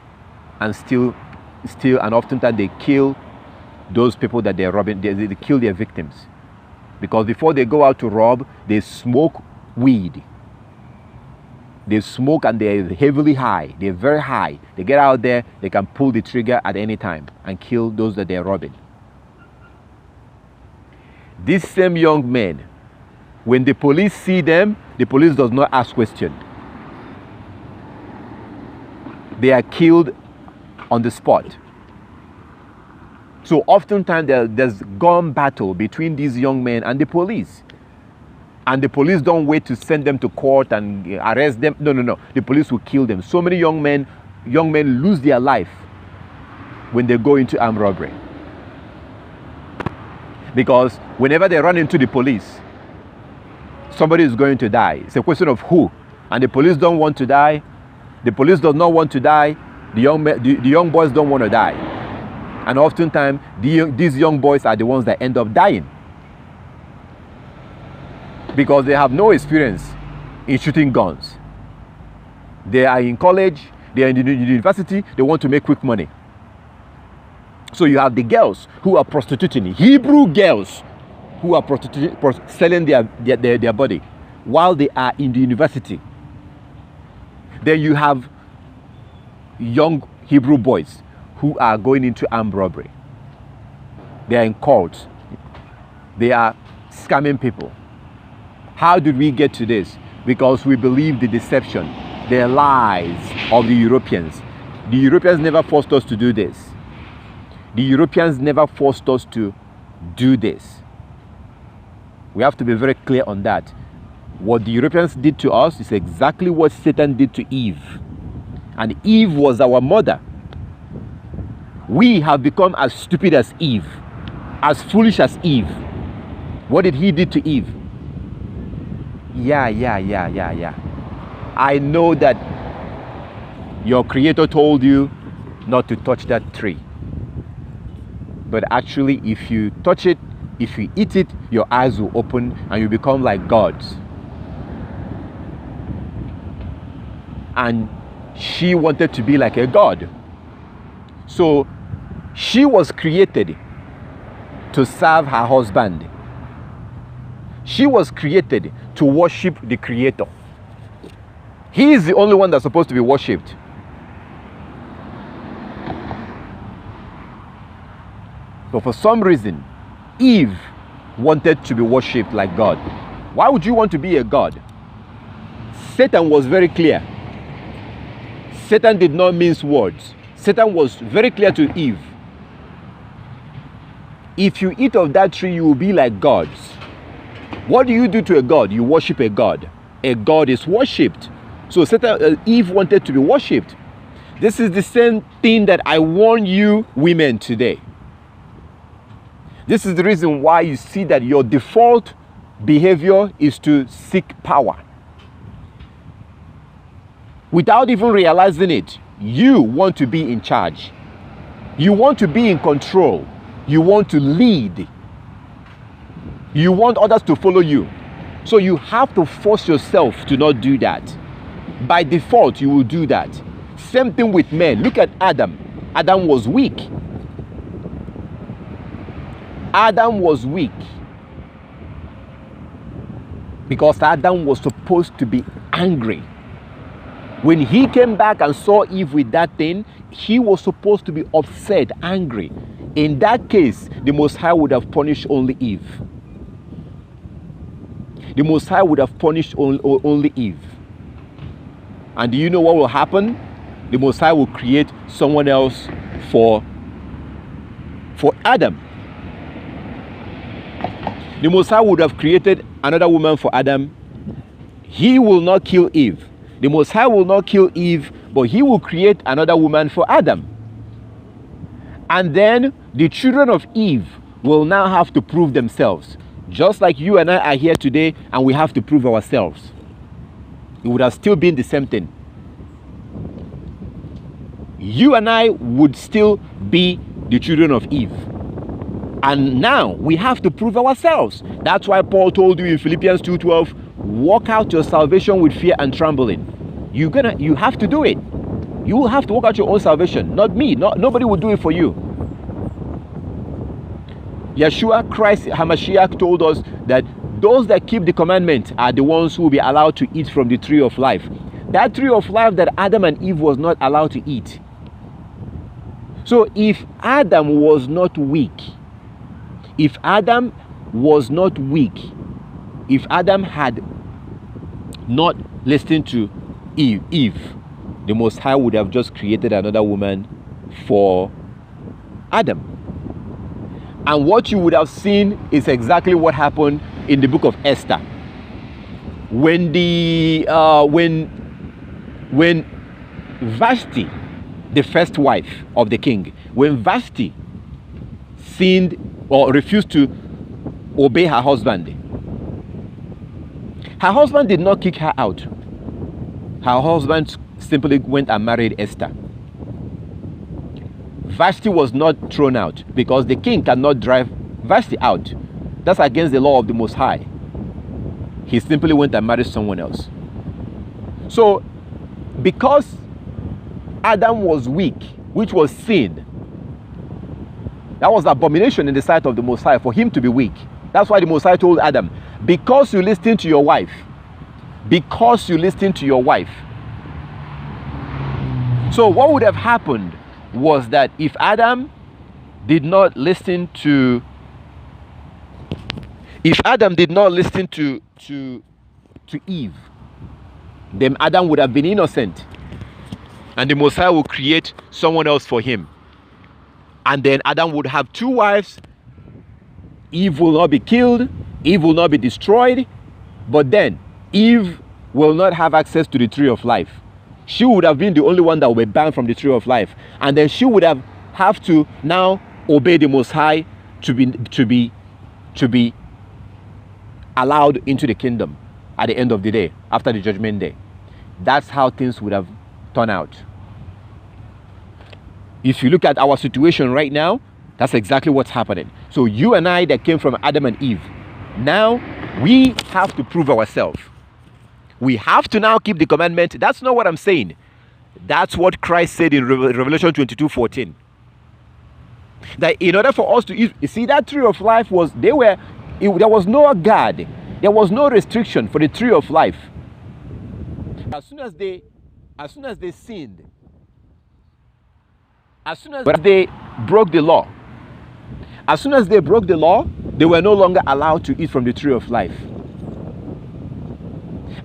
and steal, and oftentimes they kill those people that they're robbing. They kill their victims. Because before they go out to rob, they smoke weed. They smoke and they're heavily high. They're very high. They get out there, they can pull the trigger at any time and kill those that they're robbing. These same young men, when the police see them, the police does not ask questions. They are killed on the spot. So oftentimes there's gun battle between these young men and the police. And the police don't wait to send them to court and arrest them. No. The police will kill them. So many young men lose their life when they go into armed robbery. Because whenever they run into the police, somebody is going to die. It's a question of who. And the police don't want to die. The police does not want to die. The young boys don't want to die. And oftentimes, these young boys are the ones that end up dying. Because they have no experience in shooting guns. They are in college, they are in the university, they want to make quick money. So you have the girls who are prostituting, Hebrew girls who are selling their body while they are in the university. Then you have young Hebrew boys who are going into armed robbery. They are in cults. They are scamming people. How did we get to this? Because we believe the deception, the lies of the Europeans. The Europeans never forced us to do this. The Europeans never forced us to do this. We have to be very clear on that. What the Europeans did to us is exactly what Satan did to Eve. And Eve was our mother. We have become as stupid as Eve, as foolish as Eve. What did he do to Eve? Yeah. I know that your creator told you not to touch that tree. But actually, if you touch it, if you eat it, your eyes will open and you become like gods. And she wanted to be like a god. So she was created to serve her husband. She was created to worship the Creator. He is the only one that's supposed to be worshipped. But for some reason, Eve wanted to be worshipped like God. Why would you want to be a god? Satan was very clear. Satan did not mince words. Satan was very clear to Eve. If you eat of that tree, you will be like gods. What do you do to a god? You worship a god. A god is worshipped. So Eve wanted to be worshipped. This is the same thing that I warn you women today. This is the reason why you see that your default behavior is to seek power. Without even realizing it, you want to be in charge. You want to be in control. You want to lead. You want others to follow you. So you have to force yourself to not do that. By default, you will do that. Same thing with men. Look at Adam. Adam was weak. Adam was weak because Adam was supposed to be angry. When he came back and saw Eve with that thing, he was supposed to be upset, angry. In that case, the Most High would have punished only Eve. The Most High would have punished only Eve. And do you know what will happen? The Most High will create someone else for Adam. The Most High would have created another woman for Adam. He will not kill Eve. The Most High will not kill Eve, but he will create another woman for Adam. And then the children of Eve will now have to prove themselves. Just like you and I are here today and we have to prove ourselves. It would have still been the same thing. You and I would still be the children of Eve. And now we have to prove ourselves. That's why Paul told you in Philippians 2:12, walk out your salvation with fear and trembling. You have to do it. You will have to work out your own salvation, not me. Nobody will do it for you. Yeshua Christ Hamashiach told us that those that keep the commandment are the ones who will be allowed to eat from the tree of life. That tree of life that Adam and Eve was not allowed to eat. So if Adam was not weak, if Adam had not listened to Eve, the Most High would have just created another woman for Adam. And what you would have seen is exactly what happened in the book of Esther. When Vashti, the first wife of the king, when Vashti sinned or refused to obey her husband did not kick her out. Her husband simply went and married Esther. Vashti was not thrown out because the king cannot drive Vashti out. That's against the law of the Most High. He simply went and married someone else. So, because Adam was weak, which was sin, that was abomination in the sight of the Most High for him to be weak. That's why the Most High told Adam, because you listen to your wife, So what would have happened was that if Adam did not listen to Eve, then Adam would have been innocent, and the Most High will create someone else for him. And then Adam would have two wives. Eve will not be killed, Eve will not be destroyed, but then Eve will not have access to the tree of life. She would have been the only one that would be banned from the tree of life, and then she would have to now obey the Most High to be allowed into the kingdom at the end of the day, after the judgment day. That's how things would have turned out. If you look at our situation right now, that's exactly what's happening. So you and I that came from Adam and Eve, now we have to prove ourselves. We have to now keep the commandment. That's not what I'm saying. That's what Christ said in Revelation 22:14. That in order for us to eat, you see, that tree of life there was no guard. There was no restriction for the tree of life. As soon as they sinned, as soon as they broke the law, they were no longer allowed to eat from the tree of life.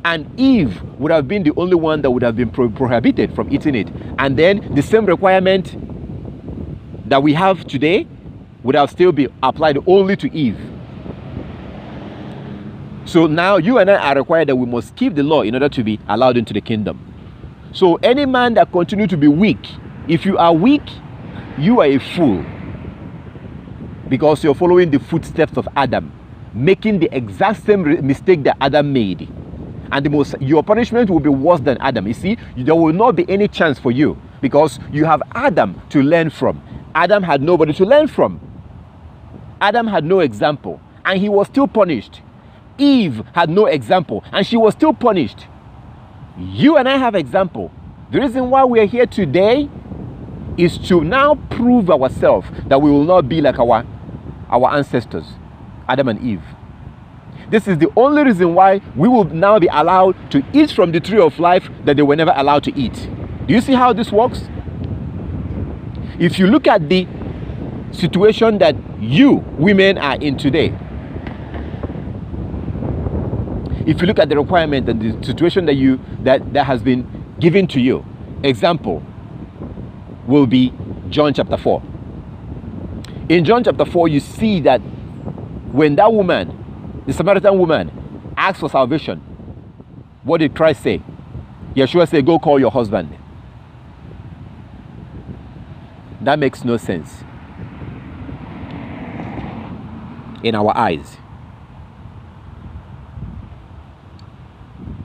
And Eve would have been the only one that would have been prohibited from eating it. And then the same requirement that we have today would have still been applied only to Eve. So now you and I are required that we must keep the law in order to be allowed into the kingdom. So any man that continues to be weak, if you are weak, you are a fool, because you're following the footsteps of Adam, making the exact same mistake that Adam made. And your punishment will be worse than Adam. You see, there will not be any chance for you because you have Adam to learn from. Adam had nobody to learn from. Adam had no example, and he was still punished. Eve had no example, and she was still punished. You and I have example. The reason why we are here today is to now prove ourselves that we will not be like our ancestors, Adam and Eve. This is the only reason why we will now be allowed to eat from the tree of life that they were never allowed to eat. Do you see how this works? If you look at the situation that you women are in today, if you look at the requirement and the situation that has been given to you, example will be John chapter 4. In John chapter 4, you see that when that woman, the Samaritan woman, asked for salvation, what did Christ say? Yeshua said, go call your husband. That makes no sense in our eyes.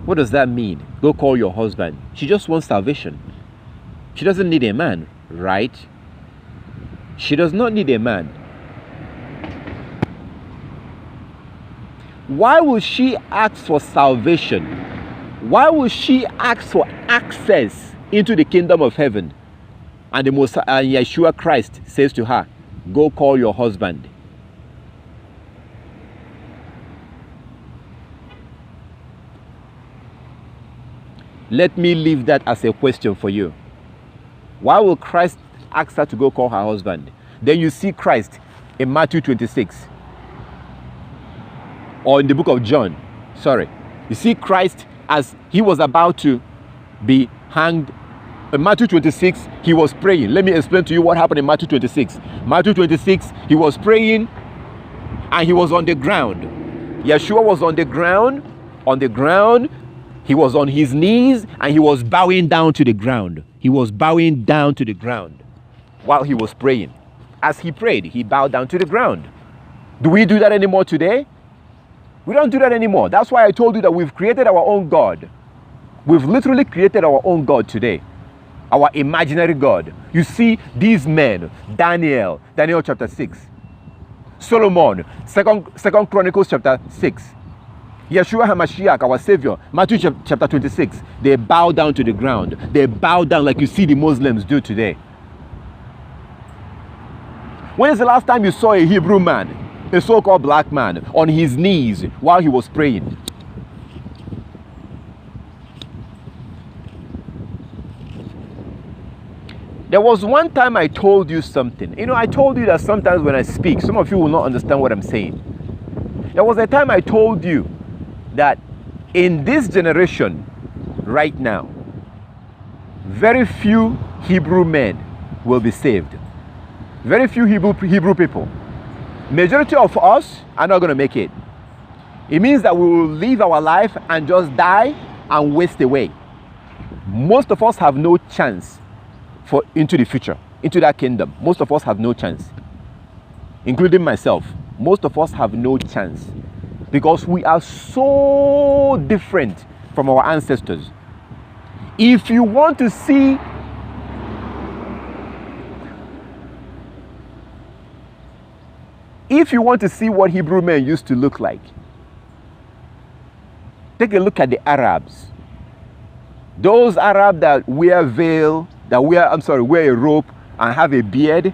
What does that mean? Go call your husband. She just wants salvation. She doesn't need a man, right? She does not need a man. Why will she ask for salvation? Why will she ask for access into the kingdom of heaven? And Yeshua Christ says to her, go call your husband. Let me leave that as a question for you. Why will Christ ask her to go call her husband? Then you see Christ in Matthew 26. Or in the book of John. Sorry. You see Christ as he was about to be hanged. In Matthew 26, he was praying. Let me explain to you what happened in Matthew 26. Matthew 26, he was praying and he was on the ground. Yeshua was on the ground. On the ground. He was on his knees and he was bowing down to the ground. He was bowing down to the ground while he was praying. As he prayed, he bowed down to the ground. Do we do that anymore today? We don't do that anymore. That's why I told you that we've created our own God. We've literally created our own God today. Our imaginary God. You see these men, Daniel chapter 6. Solomon, Second Chronicles chapter 6. Yeshua HaMashiach, our Savior, Matthew chapter 26, they bow down to the ground. They bow down like you see the Muslims do today. When is the last time you saw a Hebrew man, a so-called black man, on his knees while he was praying? There was one time I told you something. You know, I told you that sometimes when I speak, some of you will not understand what I'm saying. There was a time I told you that in this generation right now, very few Hebrew men will be saved. Very few Hebrew people. Majority of us are not going to make it. It means that we will live our life and just die and waste away. Most of us have no chance into the future, into that kingdom. Most of us have no chance, including myself. Most of us have no chance. Because we are so different from our ancestors. If you want to see what Hebrew men used to look like, take a look at the Arabs. Those Arabs that wear veil, wear a robe and have a beard.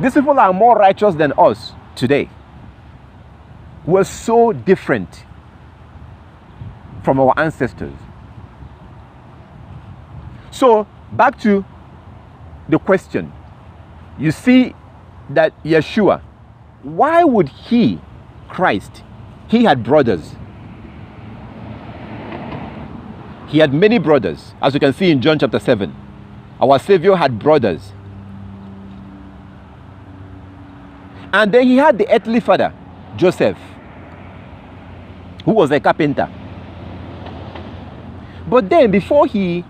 These people are more righteous than us today. We're so different from our ancestors. So, back to the question. You see that Yeshua, why would Christ, he had brothers. He had many brothers, as you can see in John chapter 7. Our Savior had brothers. And then he had the earthly father, Joseph, who was a carpenter. But then before he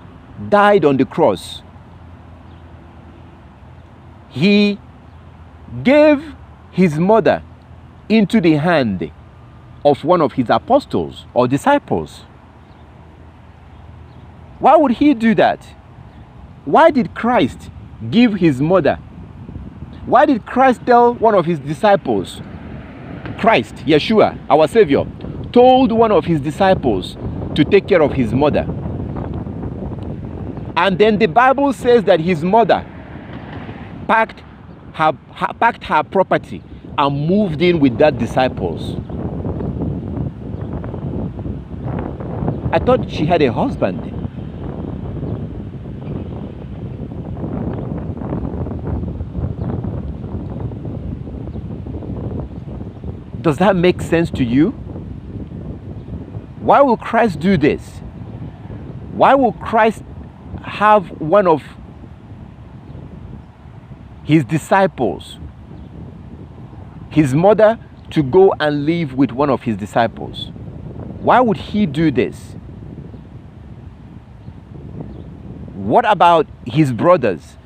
died on the cross, he gave his mother into the hand of one of his apostles or disciples. Why would he do that? Why did Christ give his mother? Why did Christ tell one of his disciples? Christ, Yeshua, our Savior, told one of his disciples to take care of his mother. And then the Bible says that his mother packed her property and moved in with that disciples. I thought she had a husband. Does that make sense to you? Why will Christ do this? Why will Christ have one of his disciples, his mother, to go and live with one of his disciples? Why would he do this? What about his brothers?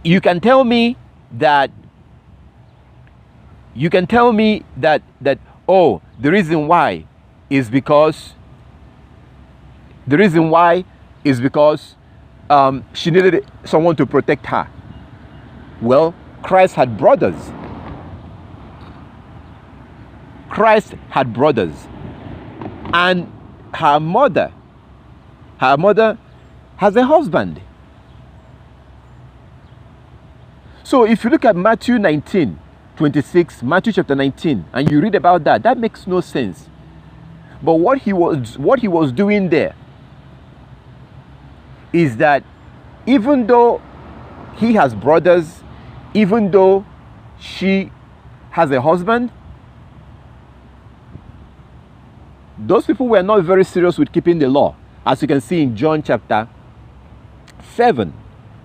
You can tell me that oh, the reason why is because she needed someone to protect her. Well, Christ had brothers. Christ had brothers. And her mother has a husband. So if you look at Matthew 19:26, Matthew chapter 19, and you read about that, that makes no sense. But what he was doing there is that even though he has brothers, even though she has a husband, those people were not very serious with keeping the law. As you can see in John chapter 7,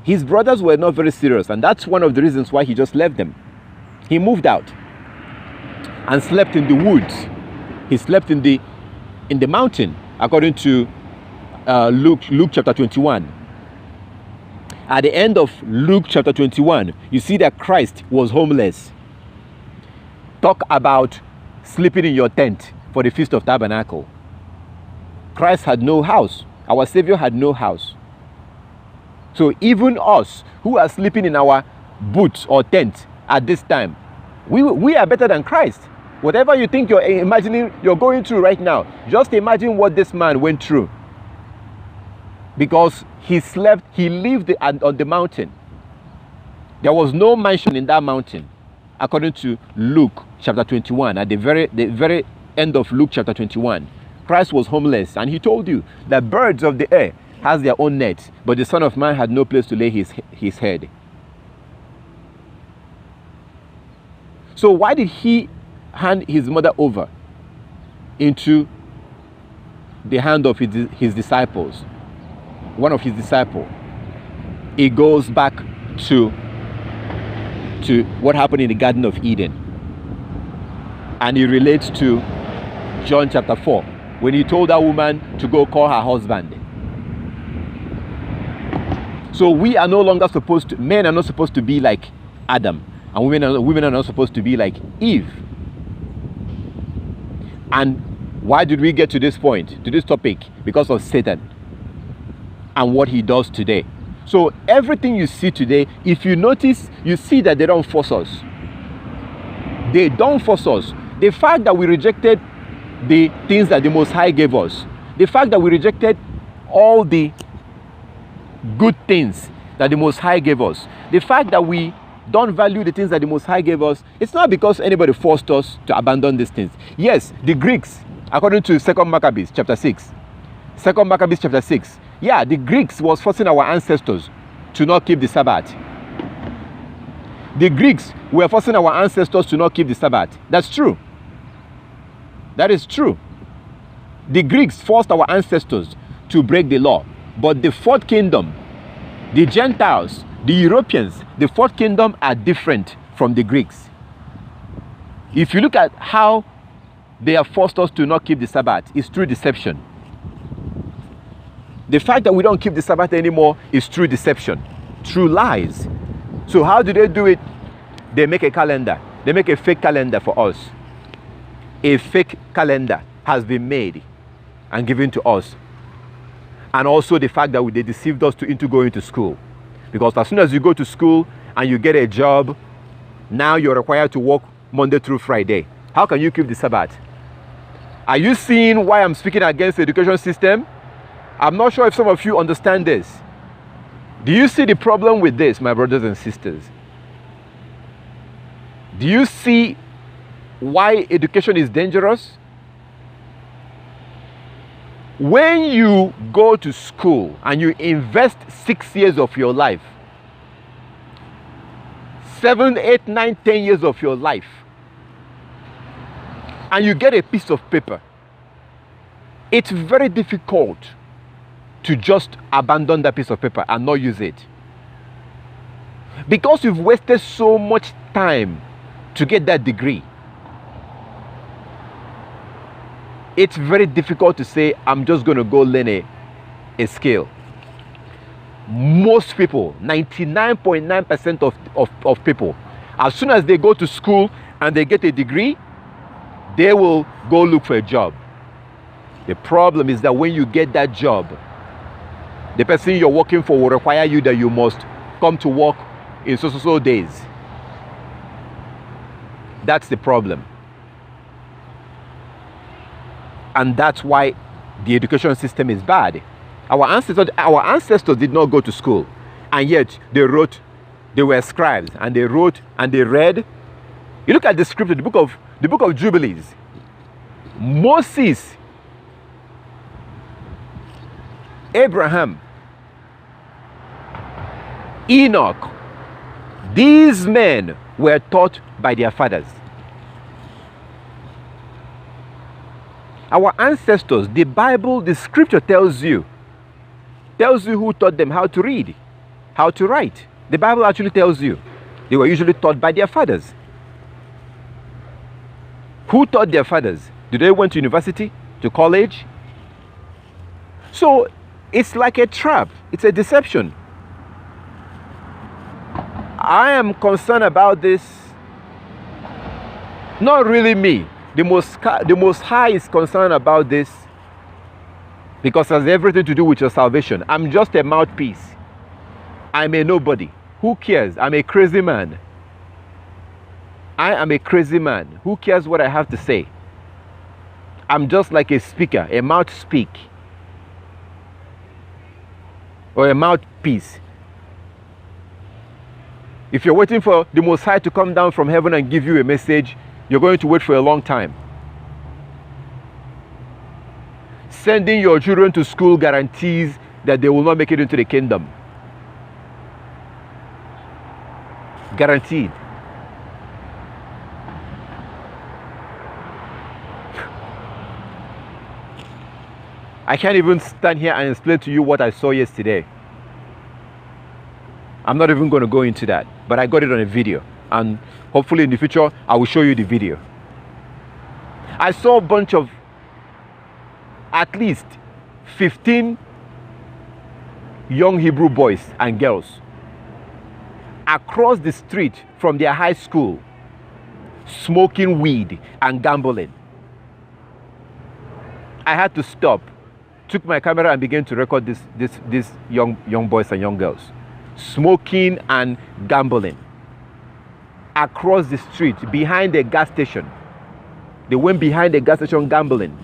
his brothers were not very serious, and that's one of the reasons why he just left them. He moved out and slept in the woods. He slept in the mountain, according to Luke chapter 21. At the end of Luke chapter 21, you see that Christ was homeless. Talk about sleeping in your tent for the Feast of Tabernacle. Christ had no house. Our Savior had no house. So even us who are sleeping in our boots or tent at this time, we are better than Christ. Whatever you think you're imagining you're going through right now, just imagine what this man went through. Because he lived on the mountain. There was no mansion in that mountain, according to Luke chapter 21. At the very end of Luke chapter 21, Christ was homeless, and he told you that birds of the air has their own nets, but the Son of Man had no place to lay his head. So why did he hand his mother over into the hand of his disciples? One of his disciples. It goes back to what happened in the Garden of Eden. And it relates to John chapter 4, when he told that woman to go call her husband. So we are no longer men are not supposed to be like Adam, and women are not supposed to be like Eve. And why did we get to this point, to this topic? Because of Satan and what he does today. So everything you see today, if you notice, you see that they don't force us. They don't force us. The fact that we rejected the things that the Most High gave us, the fact that we rejected all the good things that the Most High gave us, the fact that we don't value the things that the Most High gave us, it's not because anybody forced us to abandon these things. Yes, the Greeks, according to 2 Maccabees chapter 6, 2 Maccabees chapter 6, yeah, the Greeks was forcing our ancestors to not keep the Sabbath. The Greeks were forcing our ancestors to not keep the Sabbath. That's true. That is true. The Greeks forced our ancestors to break the law. But the fourth kingdom, the Gentiles, the Europeans, the fourth kingdom are different from the Greeks. If you look at how they have forced us to not keep the Sabbath, it's through deception. The fact that we don't keep the Sabbath anymore is through deception, through lies. So how do they do it? They make a calendar. They make a fake calendar for us. a fake calendar has been made and given to us. And also the fact that they deceived us into going to school. Because as soon as you go to school and you get a job, now you're required to work Monday through Friday. How can you keep the Sabbath? Are you seeing why I'm speaking against the education system? I'm not sure if some of you understand this. Do you see the problem with this, my brothers and sisters? Do you see why education is dangerous? When you go to school and you invest 6 years of your life, 7, 8, 9, 10 years of your life, and you get a piece of paper, it's very difficult to just abandon that piece of paper and not use it. Because you've wasted so much time to get that degree, it's very difficult to say, I'm just going to go learn a skill. Most people, 99.9% of people, as soon as they go to school and they get a degree, they will go look for a job. The problem is that when you get that job, the person you're working for will require you that you must come to work in so days. That's the problem. And that's why the education system is bad. Our ancestors did not go to school, and yet they were scribes, and they wrote and they read. You look at the scripture, the book of Jubilees. Moses, Abraham, Enoch, these men were taught by their fathers. Our ancestors, the Bible, the scripture tells you who taught them how to read, how to write. The Bible actually tells you. They were usually taught by their fathers. Who taught their fathers? Did they went to university, to college? So it's like a trap. It's a deception. I am concerned about this. Not really me. The Most High is concerned about this because it has everything to do with your salvation. I'm just a mouthpiece. I'm a nobody. Who cares? I'm a crazy man. I am a crazy man. Who cares what I have to say? I'm just like a speaker, a mouth speak, or a mouthpiece. If you're waiting for the Most High to come down from heaven and give you a message, you're going to wait for a long time. Sending your children to school guarantees that they will not make it into the kingdom. Guaranteed. I can't even stand here and explain to you what I saw yesterday. I'm not even going to go into that, but I got it on a video, and hopefully in the future I will show you the video. I saw a bunch of at least 15 young Hebrew boys and girls across the street from their high school smoking weed and gambling. I had to stop, took my camera and began to record these young boys and young girls smoking and gambling across the street behind a gas station. They went behind the gas station gambling,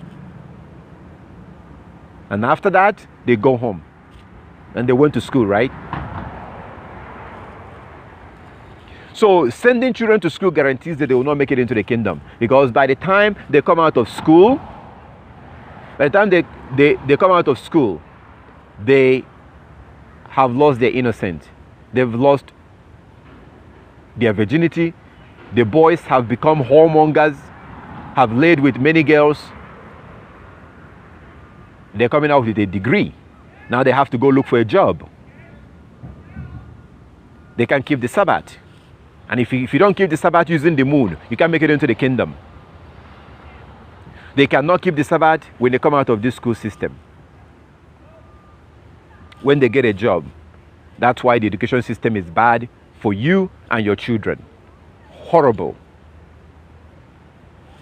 and after that they go home and they went to school, right? So sending children to school guarantees that they will not make it into the kingdom, because by the time they come out of school, they come out of school, they have lost their innocence. They've lost their virginity. The boys have become whoremongers, have laid with many girls. They're coming out with a degree. Now they have to go look for a job. They can't keep the Sabbath. And if you don't keep the Sabbath using the moon, you can't make it into the kingdom. They cannot keep the Sabbath when they come out of this school system. When they get a job. That's why the education system is bad for you and your children. Horrible.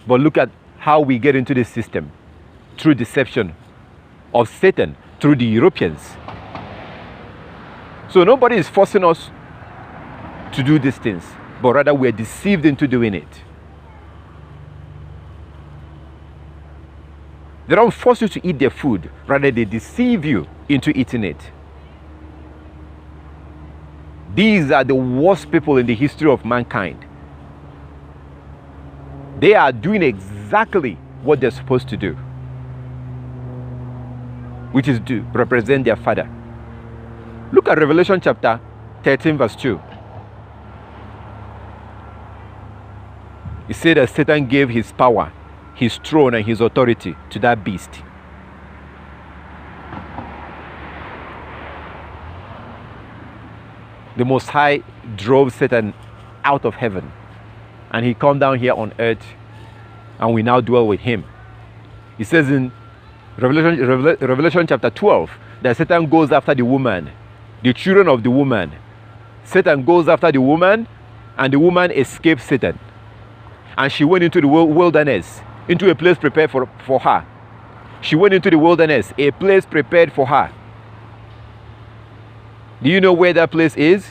But look at how we get into this system, through deception of Satan, through the Europeans. So nobody is forcing us to do these things, but rather we're deceived into doing it. They don't force you to eat their food, rather they deceive you into eating it. These are the worst people in the history of mankind. They are doing exactly what they're supposed to do, which is to represent their father. Look at Revelation chapter 13 verse 2. It said that Satan gave his power, his throne, and his authority to that beast. The Most High drove Satan out of heaven, and he come down here on earth, and we now dwell with him. It says in Revelation chapter 12 that Satan goes after the woman, the children of the woman. Satan goes after the woman, and the woman escaped Satan. And she went into the wilderness, into a place prepared for her. She went into the wilderness, a place prepared for her. Do you know where that place is?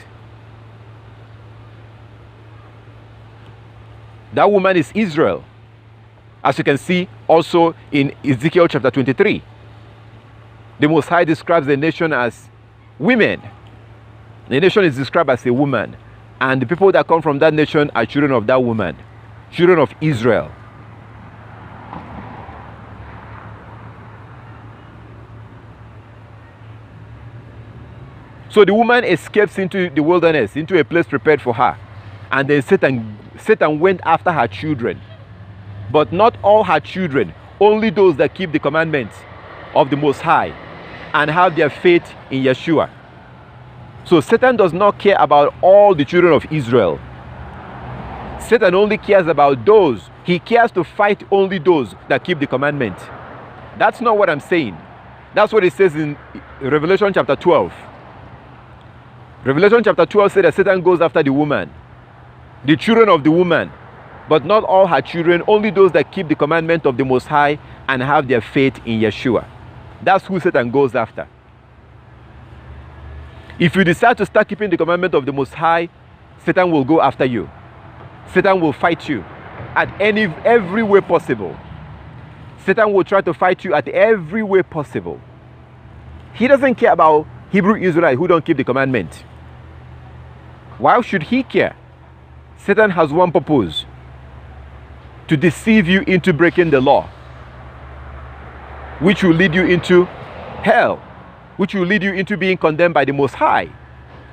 That woman is Israel. As you can see also in Ezekiel chapter 23. The Most High describes the nation as women. The nation is described as a woman. And the people that come from that nation are children of that woman. Children of Israel. So the woman escapes into the wilderness, into a place prepared for her. And then Satan went after her children. But not all her children, only those that keep the commandments of the Most High and have their faith in Yeshua. So Satan does not care about all the children of Israel. Satan only cares about those. He cares to fight only those that keep the commandment. That's not what I'm saying. That's what it says in Revelation chapter 12. Revelation chapter 12 says that Satan goes after the woman, the children of the woman, but not all her children, only those that keep the commandment of the Most High and have their faith in Yeshua. That's who Satan goes after. If you decide to start keeping the commandment of the Most High, Satan will go after you. Satan will fight you at every way possible. Satan will try to fight you at every way possible. He doesn't care about Hebrew Israelites who don't keep the commandment. Why should he care? Satan has one purpose: to deceive you into breaking the law, which will lead you into hell, which will lead you into being condemned by the Most High.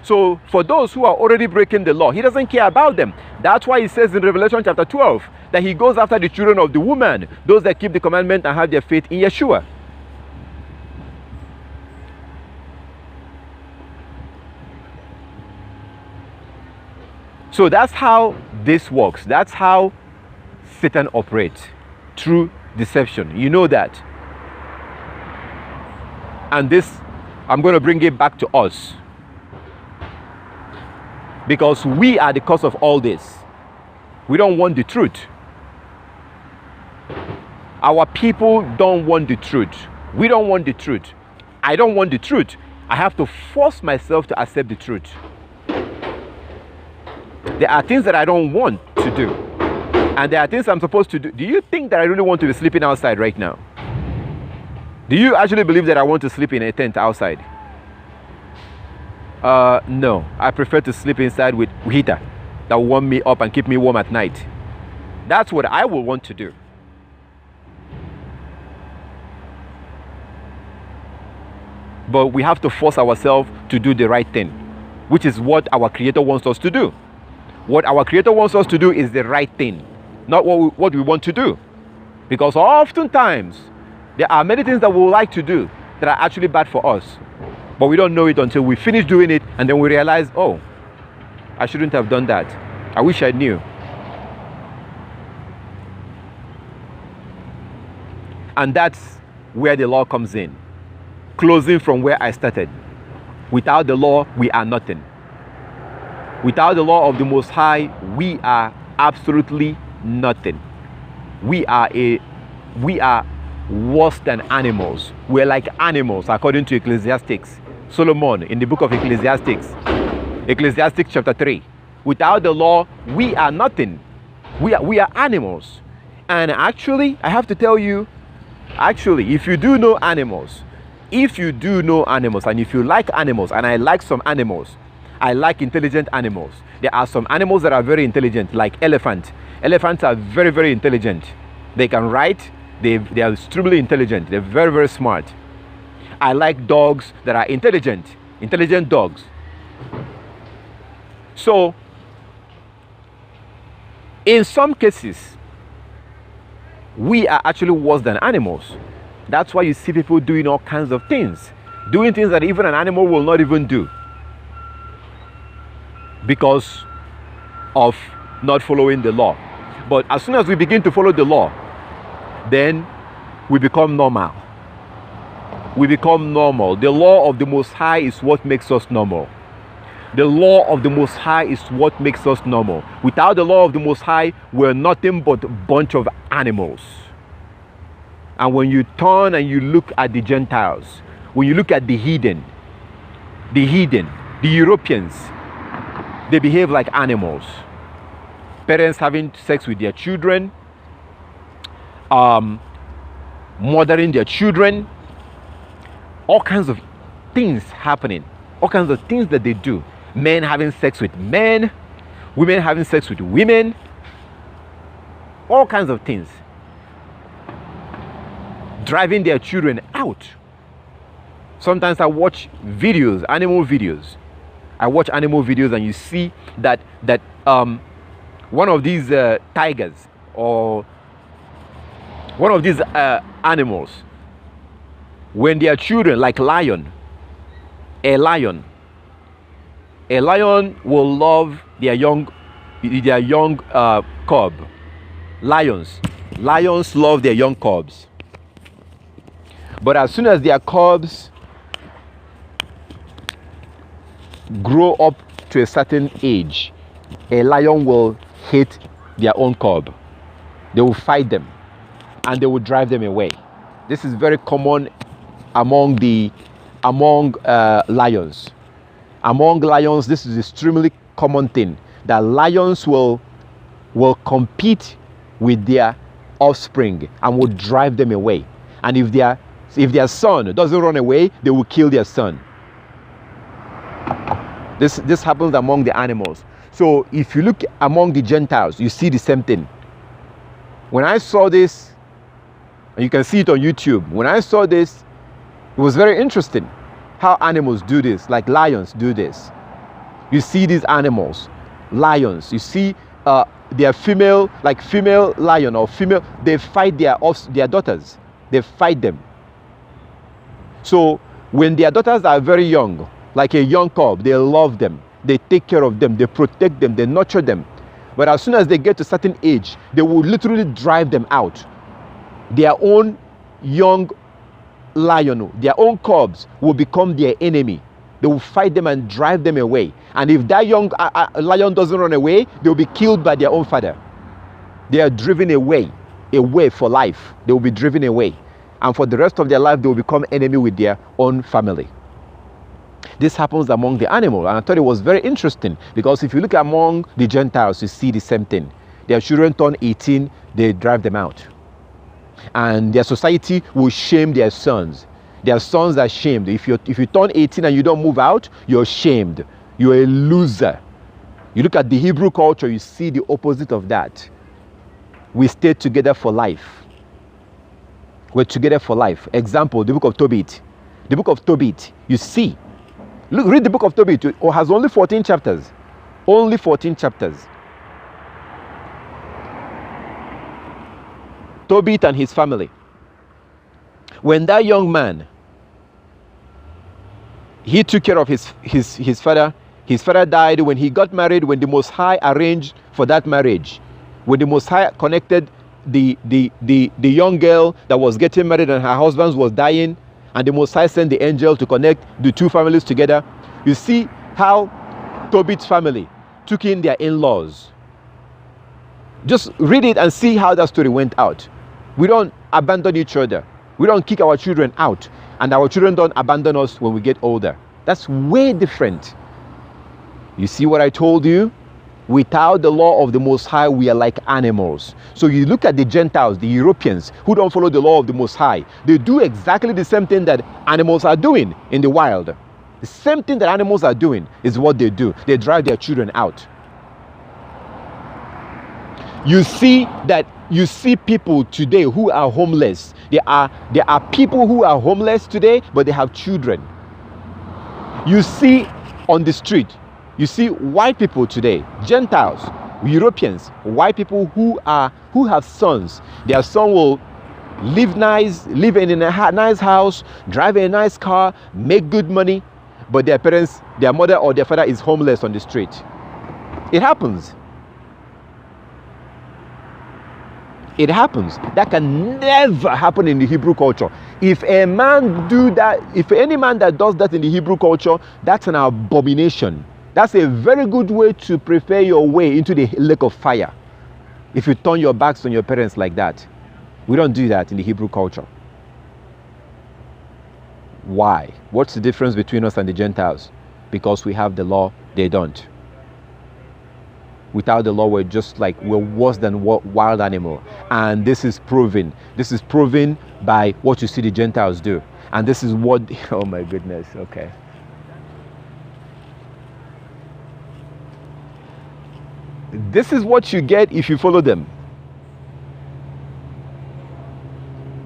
So for those who are already breaking the law, he doesn't care about them. That's why he says in Revelation chapter 12 that he goes after the children of the woman, those that keep the commandment and have their faith in Yeshua. So that's how this works. That's how Satan operates, through deception. You know that. And this, I'm going to bring it back to us, because we are the cause of all this. We don't want the truth. Our people don't want the truth. We don't want the truth. I don't want the truth. I have to force myself to accept the truth. There are things that I don't want to do, and there are things I'm supposed to do. Do you think that I really want to be sleeping outside right now? Do you actually believe that I want to sleep in a tent outside? No. I prefer to sleep inside with heater that will warm me up and keep me warm at night. That's what I will want to do. But we have to force ourselves to do the right thing, which is what our Creator wants us to do. What our Creator wants us to do is the right thing, not what we want to do. Because oftentimes, there are many things that we would like to do that are actually bad for us. But we don't know it until we finish doing it, and then we realize, oh, I shouldn't have done that. I wish I knew. And that's where the law comes in. Closing from where I started. Without the law, we are nothing. Without the law of the Most High, we are absolutely nothing. We are a we are worse than animals. We're like animals, according to Ecclesiastes. Solomon in the book of Ecclesiastes, Ecclesiastes chapter 3. Without the law, we are nothing. We are animals. And actually, I have to tell you, actually, if you do know animals, and if you like animals, and I like some animals, I like intelligent animals. There are some animals that are very intelligent, like elephant. Elephants are very, very intelligent. They can write. They are extremely intelligent. They're very, very smart. I like dogs that are intelligent dogs. So, in some cases, we are actually worse than animals. That's why you see people doing all kinds of things. Doing things that even an animal will not even do. Because of not following the law. But as soon as we begin to follow the law, then we become normal. We become normal. The law of the Most High is what makes us normal. The law of the Most High is what makes us normal. Without the law of the Most High, we're nothing but a bunch of animals. And when you turn and you look at the Gentiles, when you look at the heathen, the Europeans, they behave like animals. Parents having sex with their children, murdering their children, all kinds of things happening, all kinds of things that they do. Men having sex with men, women having sex with women, all kinds of things. Driving their children out. Sometimes I watch videos, animal videos. I watch animal videos and you see that one of these tigers or one of these animals, when their children, like a lion will love their young cub. Lions love their young cubs. But as soon as their cubs grow up to a certain age, a lion will hate their own cub. They will fight them and they will drive them away. This is very common among lions. Among lions, this is an extremely common thing, that lions will compete with their offspring and will drive them away. And if their son doesn't run away, they will kill their son. This happens among the animals. So if you look among the Gentiles, you see the same thing. When I saw this, and you can see it on YouTube, when I saw this, it was very interesting how animals do this, like lions do this. You see these animals, lions, you see their female lion or female, they fight their daughters. They fight them. So when their daughters are very young, like a young cub, they love them. They take care of them. They protect them. They nurture them. But as soon as they get to a certain age, they will literally drive them out. Their own young lion, their own cubs will become their enemy. They will fight them and drive them away. And if that young lion doesn't run away, they will be killed by their own father. They are driven away for life. They will be driven away. And for the rest of their life, they will become enemy with their own family. This happens among the animals. And I thought it was very interesting because if you look among the Gentiles, you see the same thing. Their children turn 18, they drive them out. And their society will shame their sons. Their sons are shamed. If you turn 18 and you don't move out, you're shamed. You're a loser. You look at the Hebrew culture, you see the opposite of that. We stay together for life. We're together for life. Example, the book of Tobit. The book of Tobit, you see. Look, read the book of Tobit. It has only 14 chapters. Only 14 chapters. Tobit and his family. When that young man, he took care of his father. His father died. When he got married, when the Most High arranged for that marriage, when the Most High connected the young girl that was getting married and her husband was dying, and the Most High sent the angel to connect the two families together, you see how Tobit's family took in their in-laws. Just read it and see how that story went out. We don't abandon each other. We don't kick our children out, and our children don't abandon us when we get older. That's way different. You see what I told you? Without the law of the Most High, we are like animals. So you look at the Gentiles, the Europeans, who don't follow the law of the Most High. They do exactly the same thing that animals are doing in the wild. The same thing that animals are doing is what they do. They drive their children out. You see people today who are homeless. There are people who are homeless today, but they have children. You see on the street, you see white people today, Gentiles, Europeans, white people who have sons. Their son will live nice, live in a nice house, drive a nice car, make good money, but their parents, their mother or their father is homeless on the street. It happens. It happens. That can never happen in the Hebrew culture. If a man do that, if any man that does that in the Hebrew culture, that's an abomination. That's a very good way to prepare your way into the lake of fire. If you turn your backs on your parents like that. We don't do that in the Hebrew culture. Why? What's the difference between us and the Gentiles? Because we have the law, they don't. Without the law, we're worse than wild animal. And this is proven. This is proven by what you see the Gentiles do. And this is what, oh my goodness, okay. This is what you get if you follow them.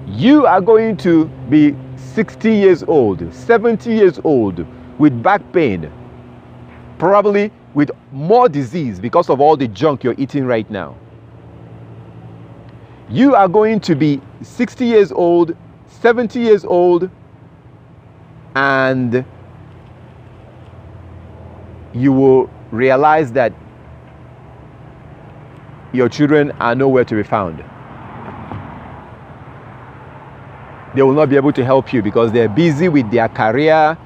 You are going to be 60 years old, 70 years old with back pain, probably with more disease because of all the junk you're eating right now. You are going to be 60 years old, 70 years old, and you will realize that your children are nowhere to be found. They will not be able to help you because they're busy with their career.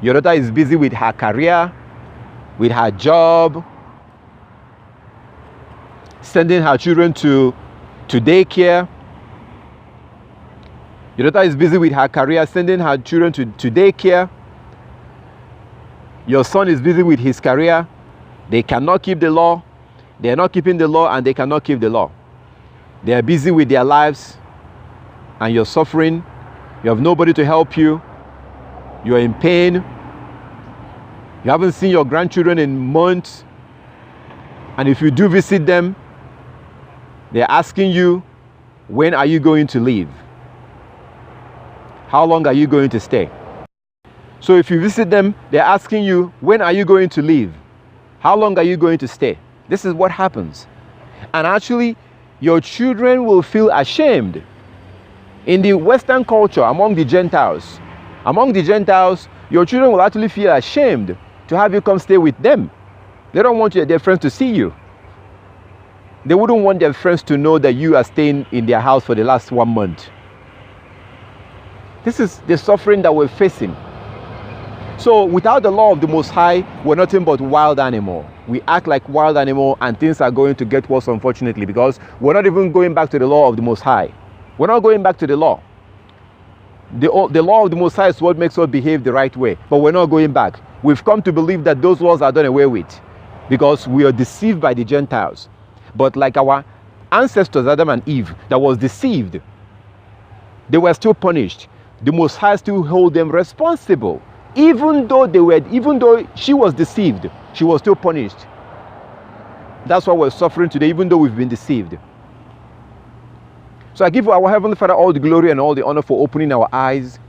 Your daughter is busy with her career, with her job, sending her children to daycare. Your daughter is busy with her career, sending her children to daycare. Your son is busy with his career. They cannot keep the law. They are not keeping the law, and they cannot keep the law. They are busy with their lives, and you're suffering. You have nobody to help you. You are in pain. You haven't seen your grandchildren in months. And if you do visit them, they're asking you, when are you going to leave? How long are you going to stay? So if you visit them, they're asking you, when are you going to leave? How long are you going to stay? This is what happens. And actually, your children will feel ashamed. In the Western culture, among the Gentiles, your children will actually feel ashamed to have you come stay with them. They don't want their friends to see you. They wouldn't want their friends to know that you are staying in their house for the last 1 month. This is the suffering that we're facing. So without the law of the Most High, we're nothing but wild animal. We act like wild animal, and things are going to get worse, unfortunately, because we're not even going back to the law of the Most High. We're not going back to the law. The law of the Most High is what makes us behave the right way, but we're not going back. We've come to believe that those laws are done away with because we are deceived by the Gentiles. But like our ancestors, Adam and Eve, that was deceived, they were still punished. The Most High still hold them responsible. Even though she was deceived, she was still punished. That's why we're suffering today, even though we've been deceived. So I give our Heavenly Father all the glory and all the honor for opening our eyes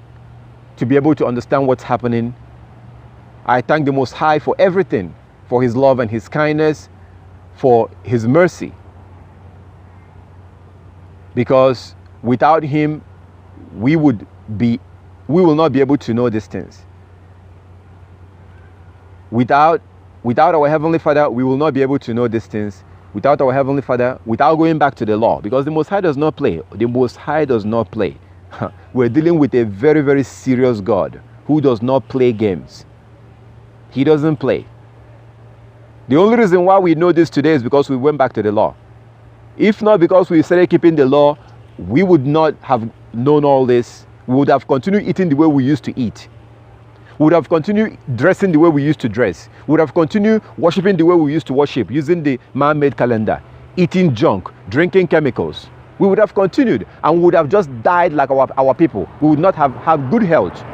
to be able to understand what's happening. I thank the Most High for everything, for His love and His kindness, for His mercy. Because without Him, we will not be able to know these things. Without our Heavenly Father, we will not be able to know these things. Without our Heavenly Father, without going back to the law, because the Most High does not play. The Most High does not play. We're dealing with a very, very serious God who does not play games. He doesn't play. The only reason why we know this today is because we went back to the law. If not because we started keeping the law, we would not have known all this. We would have continued eating the way we used to eat. We would have continued dressing the way we used to dress. We would have continued worshiping the way we used to worship, using the man-made calendar, eating junk, drinking chemicals. We would have continued, and we would have just died like our people. We would not have good health.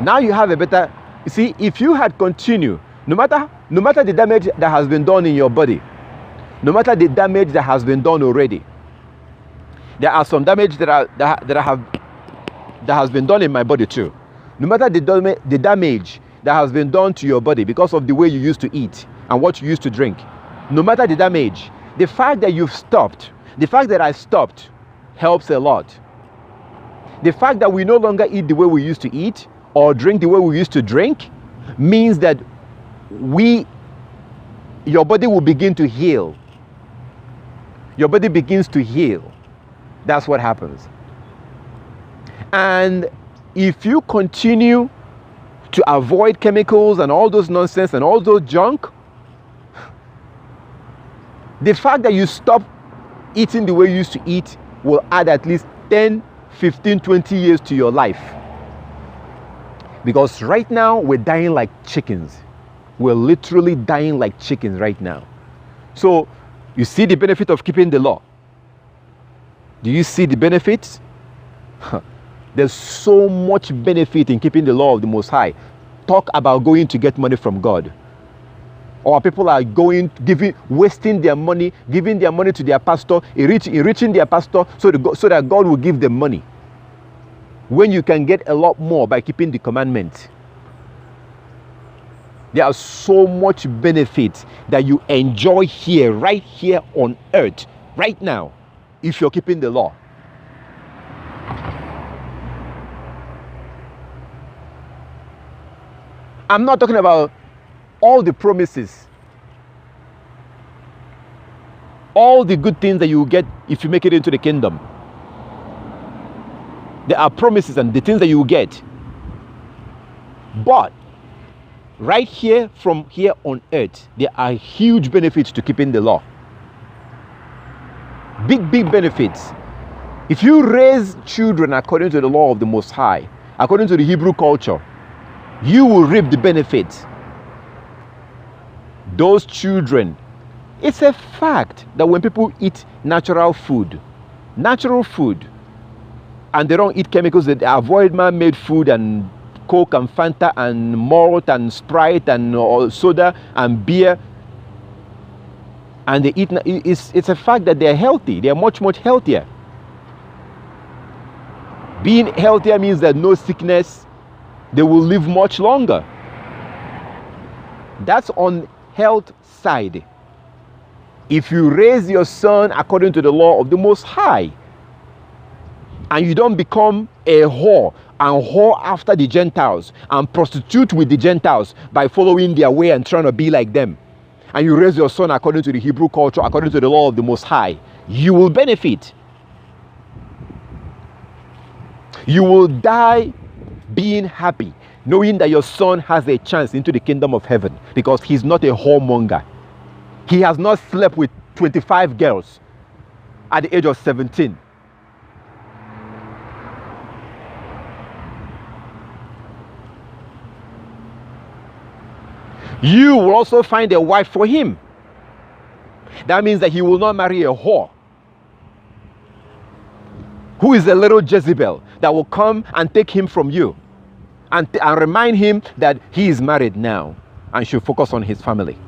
Now you have a better, you see, if you had continued, no matter the damage that has been done in your body, no matter the damage that has been done already, there are some damage that has been done in my body too. No matter the damage that has been done to your body because of the way you used to eat and what you used to drink, no matter the damage, the fact that you've stopped, the fact that I stopped helps a lot. The fact that we no longer eat the way we used to eat or drink the way we used to drink means that your body will begin to heal. Your body begins to heal. That's what happens. And if you continue to avoid chemicals and all those nonsense and all those junk, the fact that you stop eating the way you used to eat will add at least 10, 15, 20 years to your life. Because right now we're dying like chickens. We're literally dying like chickens right now. So you see the benefit of keeping the law. Do you see the benefits? There's so much benefit in keeping the law of the Most High. Talk about going to get money from God. Our people are wasting their money, giving their money to their pastor, enriching their pastor so that God will give them money. When you can get a lot more by keeping the commandments. There are so much benefits that you enjoy here, right here on earth, right now, if you're keeping the law. I'm not talking about all the promises, all the good things that you will get if you make it into the kingdom. There are promises and the things that you will get. But right here, from here on earth, there are huge benefits to keeping the law. Big benefits. If you raise children according to the law of the Most High, according to the Hebrew culture, you will reap the benefits. Those children, it's a fact that when people eat natural food, and they don't eat chemicals, they avoid man-made food and Coke and Fanta and malt and Sprite and soda and beer, and they eat, it's a fact that they're healthy. They're much healthier. Being healthier means that no sickness. They will live much longer. That's on health side. If you raise your son according to the law of the Most High, and you don't become a whore and whore after the Gentiles and prostitute with the Gentiles by following their way and trying to be like them, and you raise your son according to the Hebrew culture, according to the law of the Most High, you will benefit. You will die being happy, knowing that your son has a chance into the kingdom of heaven, because he's not a whoremonger. He has not slept with 25 girls at the age of 17. You will also find a wife for him. That means that he will not marry a whore who is a little Jezebel that will come and take him from you and remind him that he is married now and should focus on his family,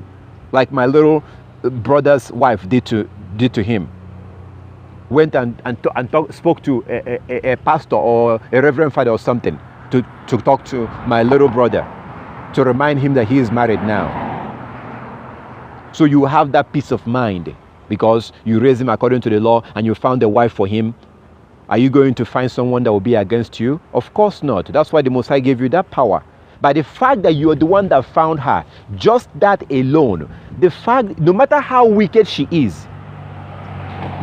like my little brother's wife did to him. Went and spoke to a pastor or a reverend father or something to talk to my little brother, to remind him that he is married now. So you have that peace of mind because you raised him according to the law and you found a wife for him. Are you going to find someone that will be against you? Of course not. That's why the Most High gave you that power. But the fact that you are the one that found her, just that alone, the fact, no matter how wicked she is,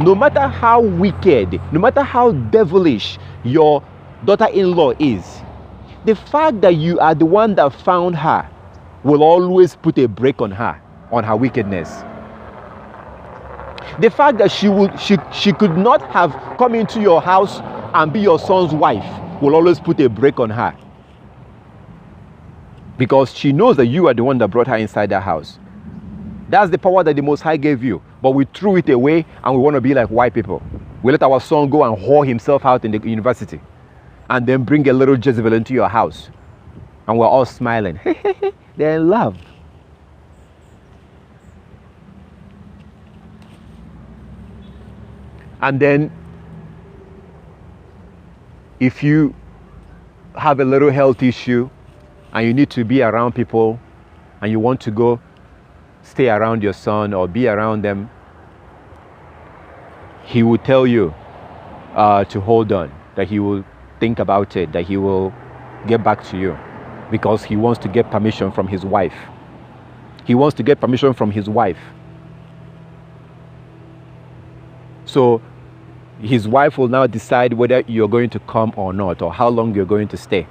no matter how wicked, no matter how devilish your daughter-in-law is, the fact that you are the one that found her will always put a break on her wickedness. The fact that she could not have come into your house and be your son's wife will always put a brake on her. Because she knows that you are the one that brought her inside that house. That's the power that the Most High gave you. But we threw it away and we want to be like white people. We let our son go and whore himself out in the university. And then bring a little Jezebel into your house. And we're all smiling. They're in love. And then, if you have a little health issue and you need to be around people and you want to go stay around your son or be around them, he will tell you to hold on, that he will think about it, that he will get back to you, because he wants to get permission from his wife. He wants to get permission from his wife. So his wife will now decide whether you're going to come or not, or how long you're going to stay.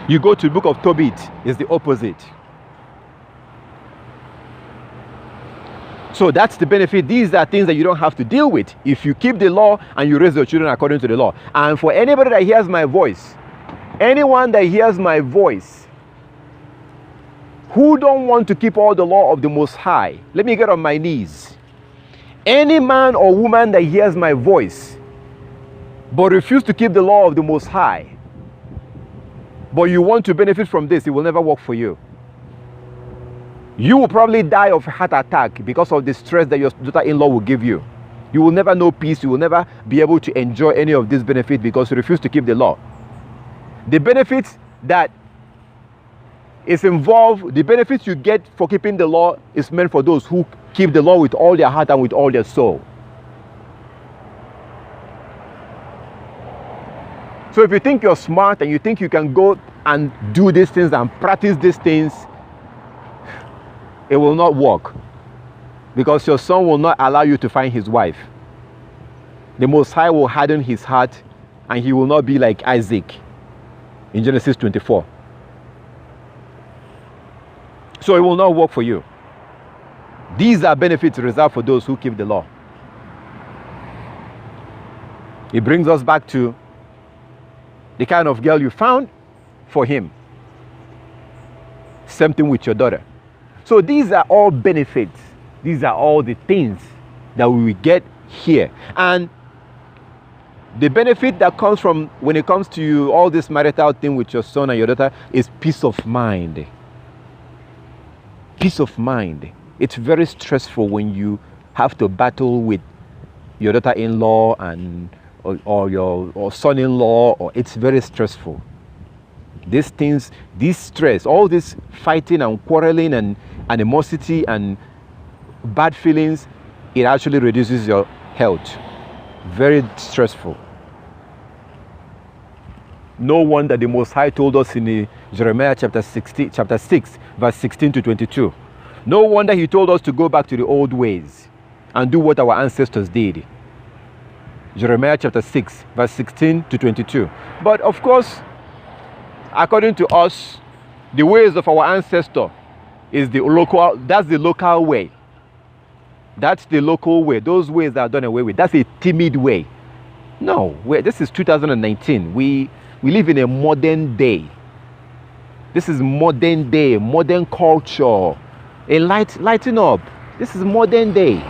You go to the book of Tobit, it's the opposite. So that's the benefit. These are things that you don't have to deal with if you keep the law and you raise your children according to the law. And for anybody that hears my voice, anyone that hears my voice, who don't want to keep all the law of the Most High, let me get on my knees. Any man or woman that hears my voice but refuse to keep the law of the Most High, but you want to benefit from this, it will never work for you. You will probably die of a heart attack because of the stress that your daughter-in-law will give you. You will never know peace. You will never be able to enjoy any of this benefit because you refuse to keep the law. The benefits that is involved, the benefits you get for keeping the law is meant for those who keep the law with all their heart and with all their soul. So if you think you're smart and you think you can go and do these things and practice these things, it will not work, because your son will not allow you to find his wife. The Most High will harden his heart and he will not be like Isaac in Genesis 24. So it will not work for you. These are benefits reserved for those who keep the law. It brings us back to the kind of girl you found for him. Same thing with your daughter. So these are all benefits. These are all the things that we will get here. And the benefit that comes from when it comes to you, all this marital thing with your son and your daughter, is peace of mind. Peace of mind. It's very stressful when you have to battle with your daughter-in-law and or your son-in-law, or it's very stressful. These things, this stress, all this fighting and quarreling and animosity and bad feelings, it actually reduces your health. Very stressful. No wonder the Most High told us in Jeremiah chapter 6, verse 16 to 22. No wonder he told us to go back to the old ways and do what our ancestors did. Jeremiah chapter 6, verse 16 to 22. But of course, according to us, the ways of our ancestor is that's the local way. That's the local way. Those ways that are done away with. That's a timid way. No, this is 2019. We live in a modern day. This is modern day, modern culture. Lighten up. This is modern day.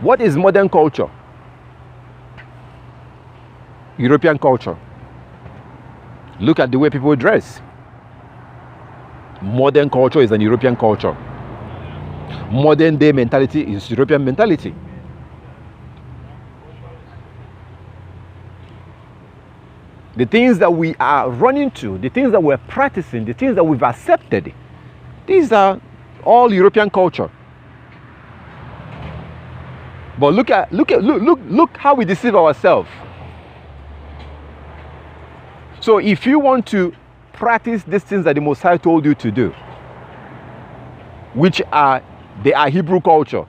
What is modern culture? European culture. Look at the way people dress. Modern culture is an European culture. Modern day mentality is European mentality. The things that we are running to, the things that we're practicing, the things that we've accepted, these are all European culture. But look how we deceive ourselves. So if you want to practice these things that the Most High told you to do, which they are Hebrew culture,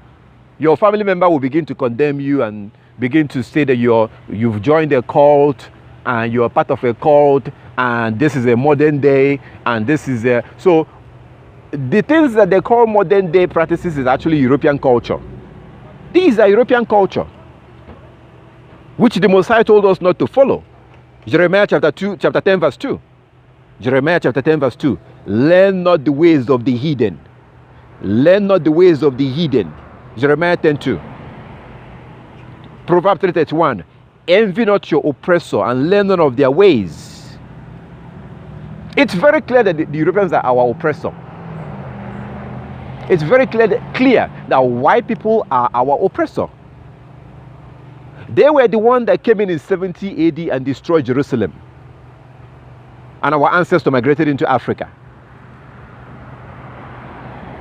your family member will begin to condemn you and begin to say that you've joined a cult and you're part of a cult, and this is a modern day, and this is a... So the things that they call modern day practices is actually European culture. These are European culture, which the Messiah told us not to follow. Jeremiah chapter 10 verse 2. Jeremiah chapter 10 verse 2. Learn not the ways of the heathen. Learn not the ways of the heathen. Jeremiah 10:2. Proverbs 3:31. Envy not your oppressor and learn none of their ways. It's very clear that the Europeans are our oppressor. It's very clear that white people are our oppressor. They were the one that came in 70 AD and destroyed Jerusalem. And our ancestors migrated into Africa.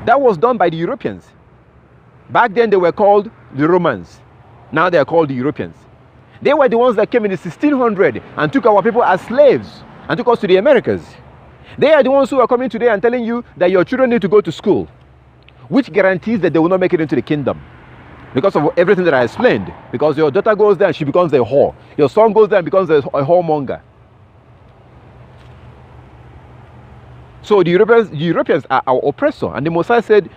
That was done by the Europeans. Back then they were called the Romans. Now they are called the Europeans. They were the ones that came in the 1600 and took our people as slaves and took us to the Americas. They are the ones who are coming today and telling you that your children need to go to school, which guarantees that they will not make it into the kingdom. Because of everything that I explained. Because your daughter goes there and she becomes a whore. Your son goes there and becomes a whoremonger. So the Europeans are our oppressor. And the Messiah said,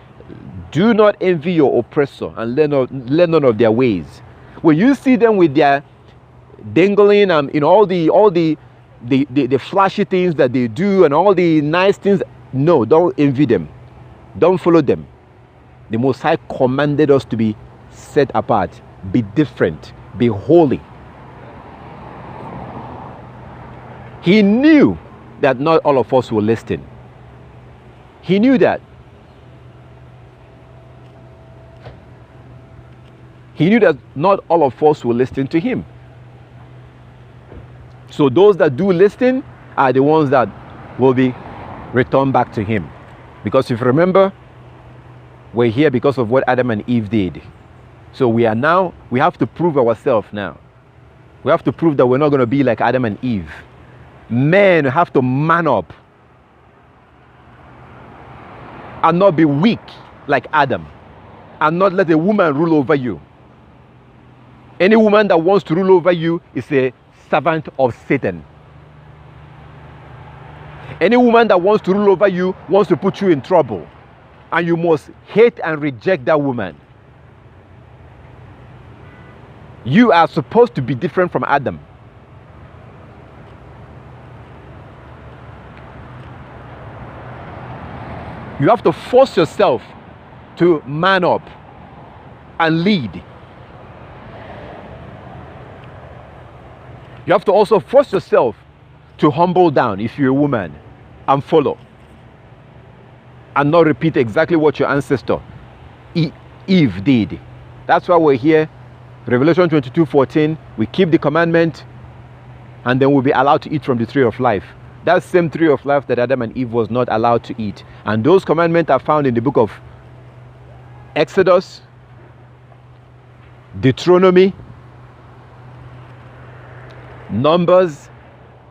do not envy your oppressor and learn none of their ways. When you see them with their dangling and all the flashy things that they do and all the nice things, no, don't envy them. Don't follow them. The Messiah commanded us to be set apart, be different, be holy. He knew that not all of us will listen. He knew that. He knew that not all of us will listen to him. So those that do listen are the ones that will be returned back to him. Because if you remember, we're here because of what Adam and Eve did. So we have to prove ourselves now. We have to prove that we're not going to be like Adam and Eve. Men have to man up and not be weak like Adam, and not let a woman rule over you. Any woman that wants to rule over you is a servant of Satan. Any woman that wants to rule over you wants to put you in trouble, and you must hate and reject that woman. You are supposed to be different from Adam. You have to force yourself to man up and lead. You have to also force yourself to humble down if you're a woman and follow. And not repeat exactly what your ancestor Eve did. That's why we're here. Revelation 22:14, we keep the commandment and then we'll be allowed to eat from the tree of life. That same tree of life that Adam and Eve was not allowed to eat. And those commandments are found in the book of Exodus, Deuteronomy, Numbers,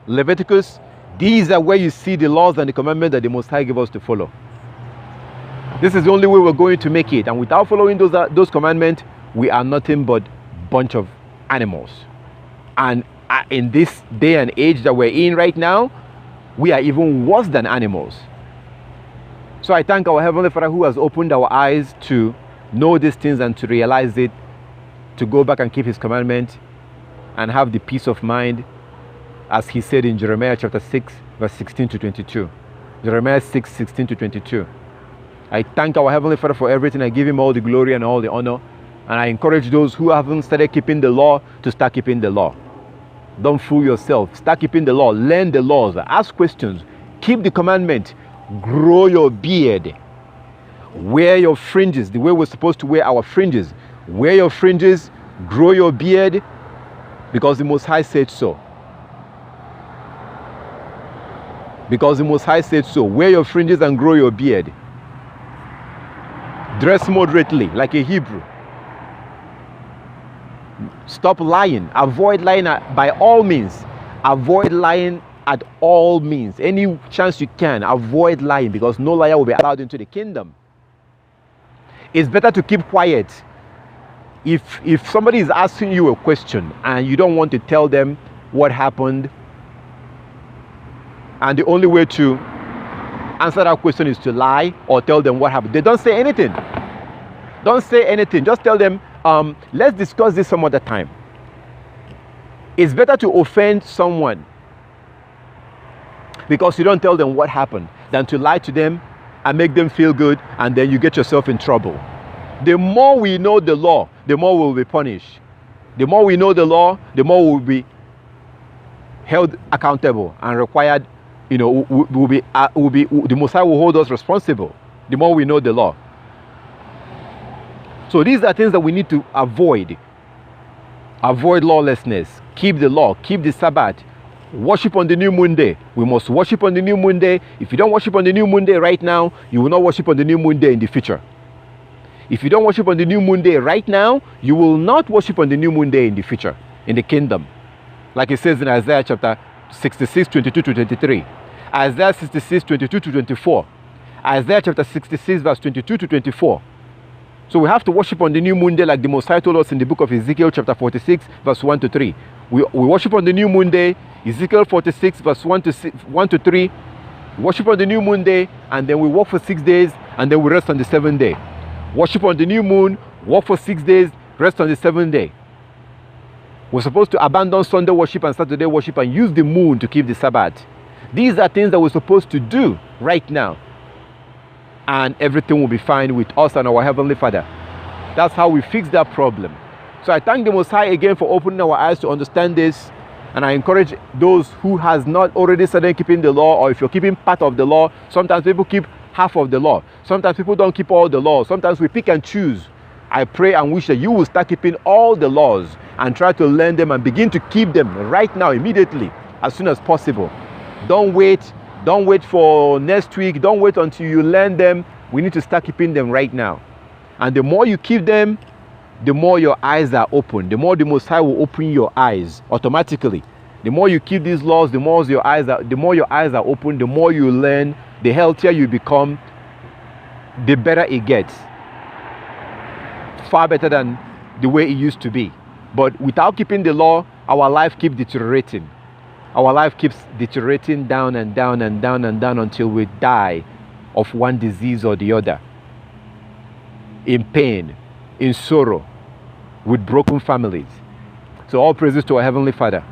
Leviticus. These are where you see the laws and the commandments that the Most High gave us to follow. This is the only way we're going to make it. And without following those commandments, we are nothing but bunch of animals. And in this day and age that we're in right now, we are even worse than animals. So I thank our Heavenly Father who has opened our eyes to know these things and to realize it, to go back and keep his commandment and have the peace of mind, as he said in Jeremiah chapter 6 verse 16 to 22. Jeremiah 6, 16 to 22. I thank our Heavenly Father for everything. I give him all the glory and all the honor. And I encourage those who haven't started keeping the law to start keeping the law. Don't fool yourself. Start keeping the law. Learn the laws. Ask questions. Keep the commandment. Grow your beard. Wear your fringes the way we're supposed to wear our fringes. Wear your fringes. Grow your beard. Because the Most High said so. Because the Most High said so. Wear your fringes and grow your beard. Dress moderately like a Hebrew. Stop lying. Avoid lying by all means. Avoid lying at all means. Any chance you can, avoid lying, because no liar will be allowed into the kingdom. It's better to keep quiet. If somebody is asking you a question and you don't want to tell them, what happened. And the only way to answer that question is to lie or tell them what happened. They don't say anything. Don't say anything. Just tell them, let's discuss this some other time. It's better to offend someone because you don't tell them what happened than to lie to them and make them feel good, and then you get yourself in trouble. The more we know the law, the more we'll be punished. The more we know the law, the more we'll be held accountable and required, the Messiah will hold us responsible. The more we know the law. So these are things that we need to avoid. Avoid lawlessness. Keep the law. Keep the Sabbath. Worship on the new moon day. We must worship on the new moon day. If you don't worship on the new moon day right now, you will not worship on the new moon day in the future. If you don't worship on the new moon day right now, you will not worship on the new moon day in the future, in the kingdom. Like it says in Isaiah chapter 66, 22 to 23. Isaiah 66, 22 to 24. Isaiah chapter 66, verse 22 to 24. So we have to worship on the new moon day like the Messiah told us in the book of Ezekiel chapter 46, verse 1 to 3. We worship on the new moon day, Ezekiel 46, verse 1 to 3. Worship on the new moon day, and then we work for 6 days, and then we rest on the 7th day. Worship on the new moon, work for 6 days, rest on the 7th day. We're supposed to abandon Sunday worship and Saturday worship and use the moon to keep the Sabbath. These are things that we're supposed to do right now. And everything will be fine with us and our Heavenly Father. That's how we fix that problem. So I thank the Most High again for opening our eyes to understand this. And I encourage those who has not already started keeping the law, or if you're keeping part of the law, sometimes people keep half of the law. Sometimes people don't keep all the law. Sometimes we pick and choose. I pray and wish that you will start keeping all the laws and try to learn them and begin to keep them right now, immediately, as soon as possible. Don't wait for next week. Don't wait until you learn them. We need to start keeping them right now. And the more you keep them, the more your eyes are open. The more the Most High will open your eyes automatically. The more you keep these laws, the more your eyes are open, the more you learn, the healthier you become, the better it gets. Far better than the way it used to be. But without keeping the law, our life keeps deteriorating. Our life keeps deteriorating down and down and down and down until we die of one disease or the other. In pain, in sorrow, with broken families. So all praises to our Heavenly Father.